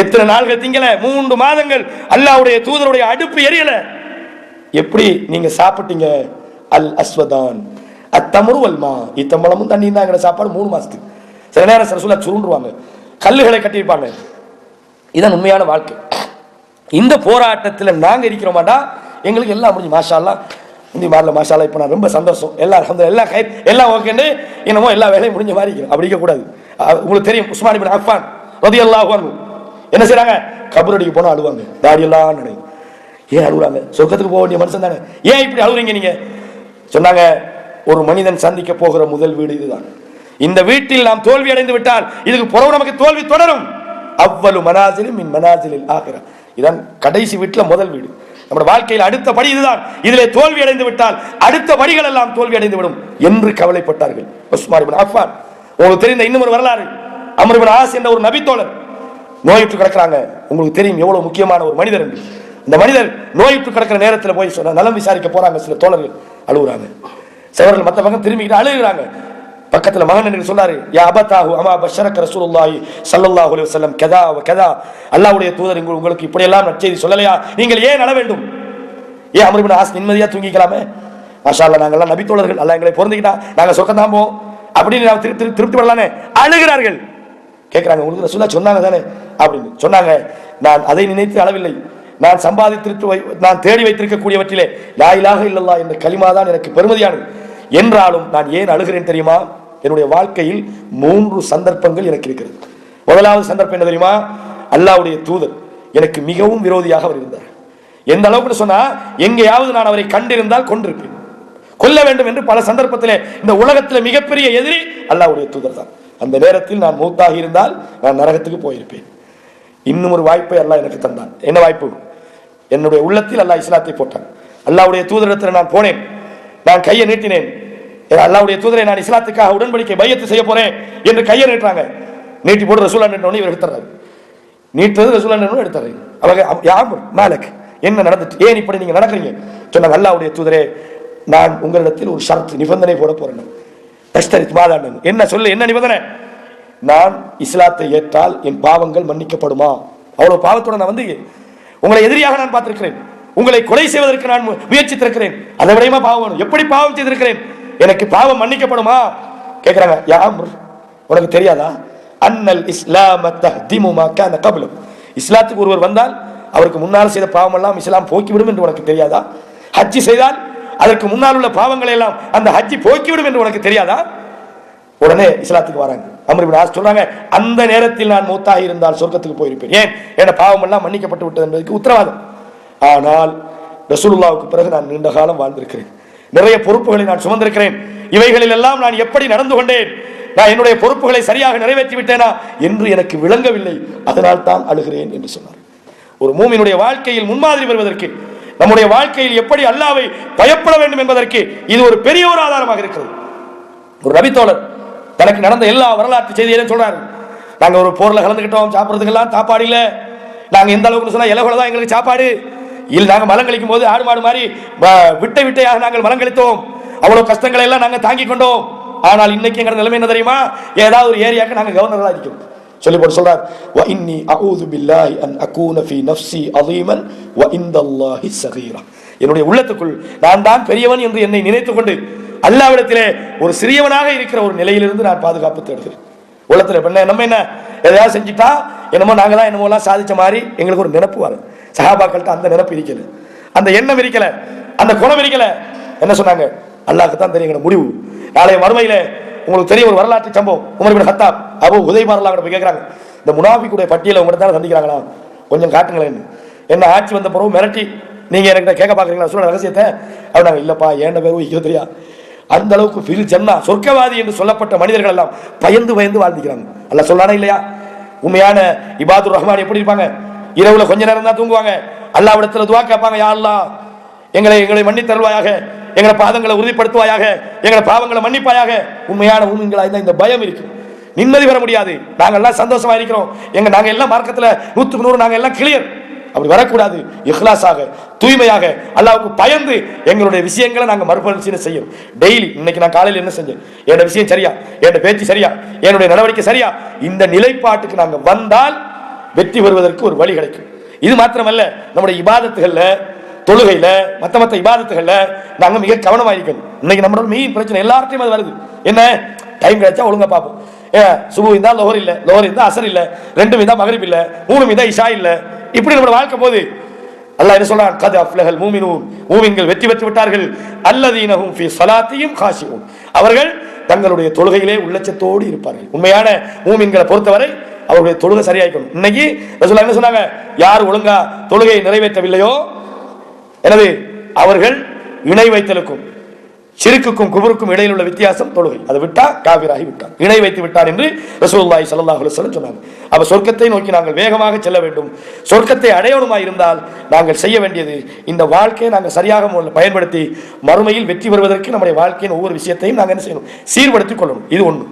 எத்தனை நாள்கள் திங்கல? 3 மாதங்கள் அல்லாஹ்வுடைய தூதருடைய அடுப்பு எரியல. எப்படி நீங்க சாப்பிட்டீங்க? அல் அஸ்வதான் அத்தமரு வல்மா, இத்தம்பளமும் தண்ணி தான் சாப்பாடு 3 மாசத்துக்கு. சில நேரம் ரசூலுல்லாஹ் சுருண்டுருவாங்க, கல்லுகளை கட்டியிருப்பாங்க. இதான் உண்மையான வாழ்க்கை. இந்த போராட்டத்தில் நாங்கள் இருக்கிறோமாடா, எங்களுக்கு எல்லாம் முடிஞ்சு மாஷா அல்லாஹ், இந்த மாதிரில மாஷா அல்லாஹ் இப்போ நான் ரொம்ப சந்தோஷம், எல்லாம் அல்ஹம்துலில்லாஹ் எல்லாம் எல்லாம் ஓகேன்னு என்னமோ எல்லா வேலையும் முடிஞ்ச மாதிரி இருக்கிறோம். அப்படி இருக்கக்கூடாது. உங்களுக்கு தெரியும், உஸ்மான் இப்னு அஃபான் ரலியல்லாஹு அன்ஹு என்ன செய்றாங்க? கபரடிக்கு போனால் அழுவாங்க, தாடியெல்லாம் நடை. ஏன் அழுகுறாங்க? சொர்க்கத்துக்கு போக வேண்டிய மனுஷன் தானே, ஏன் இப்படி அழுகுறீங்க நீங்க? சொன்னாங்க, ஒரு மனிதன் சந்திக்க போகிற முதல் வீடு இதுதான். இந்த வீட்டில் நாம் தோல்வி அடைந்து விட்டால் இதுக்கு பிறகு நமக்கு தோல்வி தொடரும். அவ்வளவு மனாசிலும் மின் மனாசிலில் ஆகிற, இதான் கடைசி வீட்டில் முதல் வீடு. நம்முடைய வாழ்க்கையில் அடுத்த படி இதுதான். இதிலே தோல்வி அடைந்து விட்டால் அடுத்த படிகள் எல்லாம் தோல்வி அடைந்து விடும் என்று கவலைப்பட்டார்கள். உஸ்மான் இப்னு அஃபான், உங்களுக்கு தெரிந்த இன்னும் ஒரு வரலாறு. அம்ர் இப்னு ஆஸ் என்ற ஒரு நபித்தோழர் நோயுற்று கிடக்கிறாங்க. உங்களுக்கு தெரியும் எவ்வளவு முக்கியமான ஒரு மனிதர் என்று. இந்த மனிதர் நோயுற்று கிடக்கிற நேரத்தில் போய் சொன்ன நலம் விசாரிக்க போறாங்க. சில தோழர்கள் அழுகுறாங்க. சிலர்கள் மற்ற பக்கம் திரும்பிக்கிட்டு அழுகுறாங்க. பக்கத்துல மகன் என்று சொன்னாரு, யா அபதாஹு அமா பஷரக ரசூலுல்லாஹி ஸல்லல்லாஹு அலைஹி வஸல்லம் கதா வ கதா, அல்லாஹ்வுடைய தூதர் உங்களுக்கு இப்படி எல்லாம் நற்செய்தி சொல்லலையா, நீங்கள் ஏன் அழ வேண்டும்? ஏன் அம்ர் இப்னு ஆஸ் நிம்மதியா தூங்கிக்கலாமே? மாஷா அல்லாஹ், நாங்கெல்லாம் நபி தோழர்கள், அல்லாஹ் எங்களை பொருந்திக்கிட்டா நாங்க சொர்க்கம் தான் போவோம் அப்படின்னு நான் திருப்தி படலானே. அழுகிறார்கள். கேட்கிறாங்க, உங்களுக்கு ரசூலுல்லாஹ் சொன்னாங்க தானே அப்படின்னு. சொன்னாங்க, நான் அதை நினைத்து அளவில்லை, நான் சம்பாதித்து நான் தேடி வைத்திருக்கக்கூடியவற்றிலே லா இலாஹ இல்லல்லாஹ் என்ற கலிமா தான் எனக்கு பெருமதியானது. என்றாலும் நான் ஏன் அழுகிறேன் தெரியுமா? என்னுடைய வாழ்க்கையில் 3 சந்தர்ப்பங்கள் எனக்கு இருக்கிறது. முதலாவது சந்தர்ப்பம் என்ன தெரியுமா? அல்லாஹ்வுடைய தூதர் எனக்கு மிகவும் விரோதியாக அவர் இருந்தார். எந்த அளவுக்கு சொன்னா, எங்கேயாவது நான் அவரை கண்டிருந்தால் கொண்டிருப்பேன், கொல்ல வேண்டும் என்று பல சந்தர்ப்பத்திலே. இந்த உலகத்தில் மிகப்பெரிய எதிரி அல்லாஹ்வுடைய தூதர் தான். அந்த நேரத்தில் நான் மூத்தாகி இருந்தால் நான் நரகத்துக்கு போயிருப்பேன். இன்னும் ஒரு வாய்ப்பை அல்லாஹ் எனக்கு தந்தான். என்ன வாய்ப்பு? என்னுடைய உள்ளத்தில் அல்லாஹ் இஸ்லாத்தை போட்டான். அல்லாஹ்வுடைய தூதரிடத்தில் நான் போனேன், நான் கையை நீட்டினேன். அல்லாஹ்வுடைய தூதரை நான் இஸ்லாத்துக்காக உடன்படிக்கை பையத்து செய்ய போறேன் என்று கையை நீட்டுறாங்க. நீட்டி போட்டு ரசூலுல்லாஹ் நின்றவனே இவர் எடுத்துறாரு. நீட்டது ரசூலுல்லாஹ் நின்றவனே எடுத்தாரு. அவங்க யாம் மாலக், என்ன நடந்துட்டு, ஏன் இப்படி நீங்க நடக்கிறீங்க சொன்னாங்க. அல்லாஹ்வுடைய தூதரே, நான் உங்களிடத்தில் ஒரு ஷரத் நிபந்தனை போட போறேன். என்ன சொல்லு, என்ன நிபந்தனை? நான் இஸ்லாத்தை ஏற்றால் என் பாவங்கள் மன்னிக்கப்படுமா? அவ்வளவு பாவத்தோட நான் வந்து உங்களை எதிரியாக நான் பார்த்திருக்கிறேன், உங்களை கொலை செய்வதற்கு நான் முயற்சித்திருக்கிறேன், அதை விடயமா பாவம் வேணும்? எப்படி பாவம் செய்திருக்கிறேன்? எனக்கு பாவம் மன்னிக்கப்படுமா கேட்கிறாங்க. யா அம்ர், உனக்கு தெரியாதா? அன்னல் இஸ்லாம தஹ்திமு மா கான கப்லு, இஸ்லாத்துக்கு ஒருவர் வந்தால் அவருக்கு முன்னால் செய்த பாவம் எல்லாம் இஸ்லாம் போக்கிவிடும் என்று உனக்கு தெரியாதா? ஹஜ்ஜி செய்தால் அதற்கு முன்னால் உள்ள பாவங்களை எல்லாம் அந்த ஹஜ்ஜி போக்கிவிடும் என்று உனக்கு தெரியாதா? உடனே இஸ்லாத்துக்கு வராங்க. அம்ர் இப்னு ஆஸ் சொல்றாங்க, அந்த நேரத்தில் நான் மூத்தாக இருந்தால் சொர்க்கத்துக்கு போயிருப்பேன். ஏன்? என் பாவம் எல்லாம் மன்னிக்கப்பட்டு விட்டது என்பதற்கு உத்தரவாதம். ஆனால் ரசூலுல்லாஹ்வுக்கு பிறகு நான் நீண்ட காலம் வாழ்ந்திருக்கிறேன், நிறைய பொறுப்புகளை நான் சுமந்திருக்கிறேன். இவைகளில் எல்லாம் நான் எப்படி நடந்து கொண்டேன், நான் என்னுடைய பொறுப்புகளை சரியாக நிறைவேற்றி விட்டேனா என்று எனக்கு விளங்கவில்லை, அதனால் தான் அழுகிறேன் என்று சொன்னார். ஒரு மூமினுடைய வாழ்க்கையில் முன்மாதிரி வருவதற்கு, நம்முடைய வாழ்க்கையில் எப்படி அல்லாஹ்வை பயப்பட வேண்டும் என்பதற்கு இது ஒரு பெரிய ஒரு ஆதாரமாக இருக்கிறது. ஒரு நபித்தோழர் தனக்கு நடந்த எல்லா வரலாற்று செய்திகளையும் சொல்றாரு. நாங்க ஒரு போர்ல கலந்துக்கிட்டோம், சாப்பிட்றதுக்கெல்லாம் சாப்பாடு இல்லை, நாங்க எந்த அளவுக்கு சொன்னா இலகுல தான் எங்களுக்கு சாப்பாடு இல்லை, நாங்க மலம் கழிக்கும் போது ஆடு மாடு மாதிரி விட்டையாக நாங்கள் மலம் கழித்தோம், அவ்வளவு கஷ்டங்களை எல்லாம் நாங்க தாங்கி கொண்டோம். ஆனால் இன்னைக்கு எங்க நிலைமை என்ன தெரியுமா? ஏதாவது ஒரு ஏரியாக்கு நாங்க கவர்னர்களா இருக்கோம். சொல்லி போட்டு சொல்றார், வ இன்னி அஊது பில்லாஹி அன் அகூன ஃபீ நஃப்ஸி அதீமன் வ இன்தல்லாஹி ஸகீரா, என்னுடைய உள்ளத்துக்குள் நான் தான் பெரியவன் என்று என்னை நினைத்துக் கொண்டு அல்லாஹ்விடத்திலே ஒரு சிறியவனாக இருக்கிற ஒரு நிலையிலிருந்து நான் பாதுகாப்பு தேடுகிறேன். உள்ளத்துல நம்ம என்ன எதையாவது செஞ்சுட்டா என்னமோ நாங்க தான் என்னமோ எல்லாம் சாதிச்ச மாதிரி எங்களுக்கு ஒரு நினைப்பு வரும். சஹாபாக்கள்கிட்ட அந்த நினைப்பு இருக்கல, அந்த எண்ணம் இருக்கல, அந்த குணம் இருக்கல. என்ன சொன்னாங்க? அல்லாஹ்க்கு தான் தெரியும் முடிவு. நாளைய மறுமையில உங்களுக்கு தெரிய ஒரு வரலாற்று சம்பவம். உமர் இப்னு கத்தாப் அபூ ஹுதைபா ரலியல்லாஹு போய் கேட்கறாங்க, இந்த முனாஃபிக்குடைய பட்டியலை உங்கள்கிட்ட தான் சந்திக்கிறாங்களா, கொஞ்சம் காட்டுங்களேன். என்ன ஆட்சி வந்த பிறகு மிரட்டி நீங்க எனக்கு கேட்க பாக்குறீங்களா சொல்ற ரகசியத்தை? அப்படின்னாங்க, இல்லப்பா ஏண்ட பேரும் வைக்க தெரியா. அந்த அளவுக்கு ஃபில் ஜன்னா, சொர்க்கவாதி என்று சொல்லப்பட்ட மனிதர்கள் எல்லாம் பயந்து பயந்து வாழ்ந்துக்கிறாங்க. அல்லாஹ் சொல்லானே இல்லையா? உண்மையான இபாதுர் ரஹ்மான் எப்படி இருப்பாங்க? இரவுல கொஞ்ச நேரம் தான் தூங்குவாங்க, அல்லாஹ்விடத்துல துஆ கேட்பாங்க, யா அல்லாஹ் எங்களை மன்னித்தருள்வாயாக, எங்களை பாதங்களை உறுதிப்படுத்துவாயாக, எங்களை பாவங்களை மன்னிப்பாயாக. உண்மையான மூமின்களா இருந்தா இந்த பயம் இருக்கு, நிம்மதி பெற முடியாது. நாங்க எல்லாம் சந்தோஷமா இருக்கிறோம், நாங்க எல்லாம் மார்க்கத்துல 100க்கு 100 நாங்க எல்லாம் கிளியர். அப்படி வரக்கூடாது. இஹ்லாஸாக, தூய்மையாக, அல்லாஹ்வுக்கு பயந்து எங்களுடைய விஷயங்களை நாங்க மறுபரிசீலனை செய்யணும். டெய்லி இன்னைக்கு நான் காலையில் என்ன செஞ்சேன், என்னோட விஷயம் சரியா, என்னோட பேச்சு சரியா, என்னுடைய நடவடிக்கை சரியா, இந்த நிலைப்பாட்டுக்கு நாங்க வந்தால் வெற்றி பெறுவதற்கு ஒரு வழி கிடைக்கும். இது மாத்திரமல்ல, நம்முடைய இபாதத்துகள்ல, தொழுகையில, மத்த இபாதத்துகள்ல நாங்க மிக கவனமா இருக்கணும். இன்னைக்கு நம்மளோட மெயின் பிரச்சனை எல்லார்ட்டையும் அது வருது. என்ன? டைம் கிடைச்சா ஒழுங்கா பார்ப்போம். சுபு இருந்தா லோஹர் இல்ல, லோஹர் இருந்தா அசர் இல்ல, 2 இருந்தா மகரிப் இல்ல, 3 இருந்தா இஷா இல்ல. இப்படி நம்மளோட வாழ்க்கை போகுது. அல்லாஹ் என்ன சொல்றான்? கத் அஃப்லஹல் மூமினூன், மூமின்கள் வெற்றி பெற்று விட்டார்கள். அல்லதீனஹும் ஃபீ ஸலாத்திஹிம் காஷிஊன், அவர்கள் தங்களுடைய தொழுகையிலே உள்ளச்சத்தோடு இருப்பார்கள். உண்மையான மூமின்களை பொறுத்தவரை அவருடைய தொழுகை சரியாயிக்கணும். இன்னைக்கு ரசூலுல்லாஹ் என்ன சொன்னாங்க? யார் ஒழுங்கா தொழுகையை நிறைவேற்றவில்லையோ, எனவே அவர்கள் இணை வைத்தலுக்கும் ஷிர்க்குக்கும் குஃபருக்கும் இடையில் உள்ள வித்தியாசம் தொழுகை. அதை விட்டா காபிராகி விட்டான், இணை வைத்து விட்டான் என்று ரசூலுல்லாஹி ஸல்லல்லாஹு அலைஹி வஸல்லம் சொன்னாங்க. அப்ப சொர்க்கத்தை நோக்கி நாங்கள் வேகமாக செல்ல வேண்டும். சொர்க்கத்தை அடையணுமாய் இருந்தால் நாங்கள் செய்ய வேண்டியது இந்த வாழ்க்கையை நாங்கள் சரியாக பயன்படுத்தி மறுமையில் வெற்றி பெறுவதற்கு நம்முடைய வாழ்க்கையின் ஒவ்வொரு விஷயத்தையும் நாங்கள் என்ன செய்யணும், சீர்படுத்திக் கொள்ளணும். இது ஒன்று.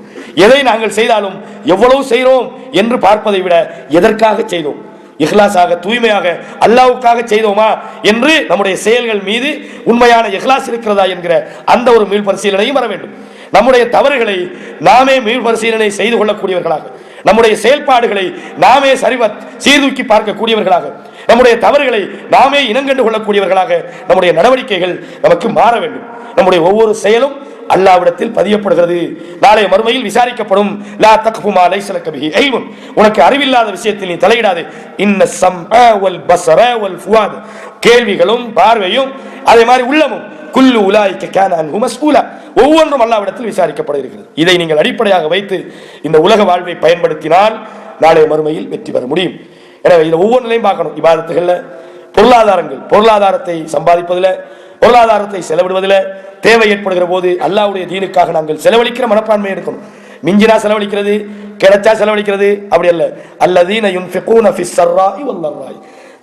எதை நாங்கள் செய்தாலும் எவ்வளவு செய்கிறோம் என்று பார்ப்பதை விட எதற்காக செய்தோம், இஹ்லாஸாக தூய்மையாக அல்லாஹ்வுக்காக செய்தோமா என்று நம்முடைய செயல்கள் மீது உண்மையான இஹ்லாஸ் இருக்கிறதா என்கிற அந்த ஒரு மீள் பரிசீலனையும் வர வேண்டும். நம்முடைய தவறுகளை நாமே மீள் பரிசீலனை செய்து கொள்ளக்கூடியவர்களாக, நம்முடைய செயல்பாடுகளை நாமே சீர்தூக்கி பார்க்கக்கூடியவர்களாக, நம்முடைய தவறுகளை நாமே இனங்கண்டு கொள்ளக்கூடியவர்களாக நம்முடைய நடவடிக்கைகள் நமக்கு மாற வேண்டும். நம்முடைய ஒவ்வொரு செயலும் அல்லாஹ்விடத்தில் பதியப்படுகிறது, நாளை மறுமையில் விசாரிக்கப்படும். லா தக்ஃபு மா லைஸ லக பிஹி இல்முன், உனக்கு அறிவில்லாத விஷயத்தில் நீ தலையிடாதே. இன்ன ஸம்அ வல் பஸர வல் ஃபுஆத், கேள்விகளும் பார்வையும் அதே மாதிரி உள்ளமும், குல்லு உலாயிக கான அன்ஹு மஸ்ஊலா, ஒவ்வொன்றும் அல்லாஹ்விடத்தில் விசாரிக்கப்பட இருக்கிறது. இதை நீங்கள் அடிப்படையாக வைத்து இந்த உலக வாழ்வை பயன்படுத்தினால் நாளை மறுமையில் வெற்றி பெற முடியும். எனவே இதை ஒவ்வொன்றிலையும் பார்க்கணும். இபாதத்துகள்ல பொருளாதாரத்தை சம்பாதிப்பதில், பொருளாதாரத்தை செலவிடுவதில் தேவை ஏற்படுகிற போது அல்லாஹ்வுடைய தீனுக்காக நாங்கள் செலவழிக்கிற மனப்பான்மை எடுக்கணும். மிஞ்சினா செலவழிக்கிறது, கிடைச்சா செலவழிக்கிறது அப்படி அல்ல. அல்லதீன யுன்ஃபிகூன ஃபிஸ் ஸர்ராஇ வல் ضراء,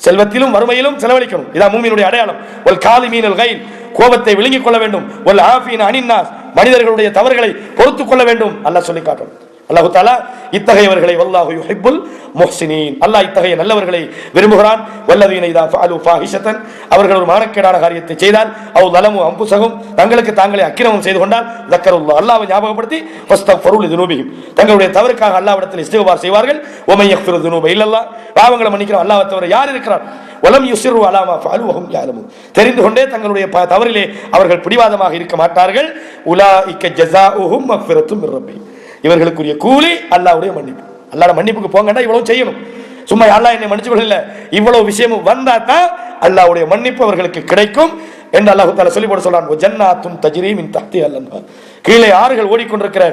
செல்வத்திலும் வறுமையிலும் செலவழிக்கணும். இதான் மூமினுடைய அடையாளம். வல் காலிமீனல் கைல், கோபத்தை விழுங்கிக் கொள்ள வேண்டும். வல் ஆஃபீன அனின் நாஸ், மனிதர்களுடைய தவறுகளை பொறுத்துக் கொள்ள வேண்டும். அல்லாஹ் சொல்லி காட்டணும். அல்லாஹ் தஆலா இத்தகையவர்களை வல்லாஹு யுஹிப்புல் முஹ்சினீன், அல்லாஹ் இத்தகைய நல்லவர்களை விரும்புகிறான். வல்லதீன இதா ஃபஅலு ஃபாஹிஷத்தன், அவர்கள் ஒரு மானக்கேடான காரியத்தை செய்தால், அவ் ஸலமு அன்ஃபுஸஹும், தங்களுக்கு தாங்களே அக்கிரமம் செய்து கொண்டால், ஸக்கருல்லாஹ், அல்லாஹ்வை ஞாபகப்படுத்தி, ஃபஸ்தக்ஃபரு லிதுனூபிஹிம், தங்களுடைய தவறுக்காக அல்லாஹ்விடத்தில் இஸ்திக்பார் செய்வார்கள். வமை யக்ஃபிரு ذுனூப இல்லல்லாஹ், பாவங்களை மன்னிக்கிற அல்லாஹ்வை தவிர யார் இருக்கிறார்? வலம் யுஸிரு அலா மா ஃபஅலு வஹும் யஅலமூன், தெரிந்து கொண்டே தங்களுடைய தவறிலே அவர்கள் பிடிவாதமாக இருக்க மாட்டார்கள். உலாயிக ஜஸாஉஹும் மக்ஃபிரத்தும் மிர் ரப்பிஹிம், இவர்களுக்குரிய கூலி அல்லாஹ்வுடைய மன்னிப்பு. அல்லாஹ்வுடைய மன்னிப்புக்கு போங்கடா இவ்வளவு செய்யணும். சும்மா அல்லாஹ் என்னை மன்னிச்சு கொள்ளல, இவ்வளவு விஷயமும் வந்தா தான் அல்லாஹ்வுடைய மன்னிப்பு அவர்களுக்கு கிடைக்கும் என்று அல்லாஹ் தஆலா சொல்லி போட சொல்றான். ஜன்னாத்துன் தஜ்ரீ மின் தஹ்திஹல் அன்ஹார், கீழே ஆறுகள் ஓடிக்கொண்டிருக்கிற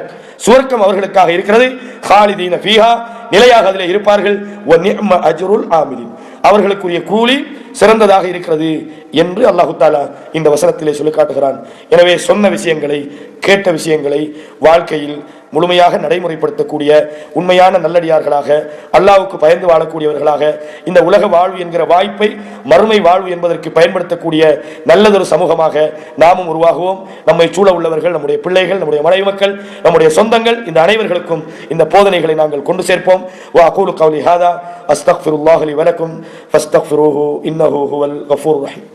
சுவர்க்கம் அவர்களுக்காக இருக்கிறது. காலிதீன ஃபீஹா, நிலையாக அதிலே இருப்பார்கள். வ நிஅம அஜ்ருல் ஆமிலீன், அவர்களுக்குரிய கூலி சிறந்ததாக இருக்கிறது என்று அல்லாஹ் தஆலா இந்த வசனத்திலே சொல்லி காட்டுகிறான். எனவே சொன்ன விஷயங்களை, கேட்ட விஷயங்களை வாழ்க்கையில் முழுமையாக நடைமுறைப்படுத்தக்கூடிய உண்மையான நல்லடியார்களாக, அல்லாஹ்வுக்கு பயந்து வாழக்கூடியவர்களாக, இந்த உலக வாழ்வு என்கிற வாய்ப்பை மறுமை வாழ்வு என்பதற்கு பயன்படுத்தக்கூடிய நல்லதொரு சமூகமாக நாமும் உருவாகுவோம். நம்மை சூழ உள்ளவர்கள், நம்முடைய பிள்ளைகள், நம்முடைய மனைவி மக்கள், நம்முடைய சொந்தங்கள், இந்த அனைவர்களுக்கும் இந்த போதனைகளை நாங்கள் கொண்டு சேர்ப்போம். வா அகூலு கௌலி ஹாதா அஸ்தக்ஃபிருல்லாஹ் லி வலக்கும் ஃபஸ்தக்ஃபிரூஹு இன்னஹு ஹுவல் கஃபூர் ரஹீம்.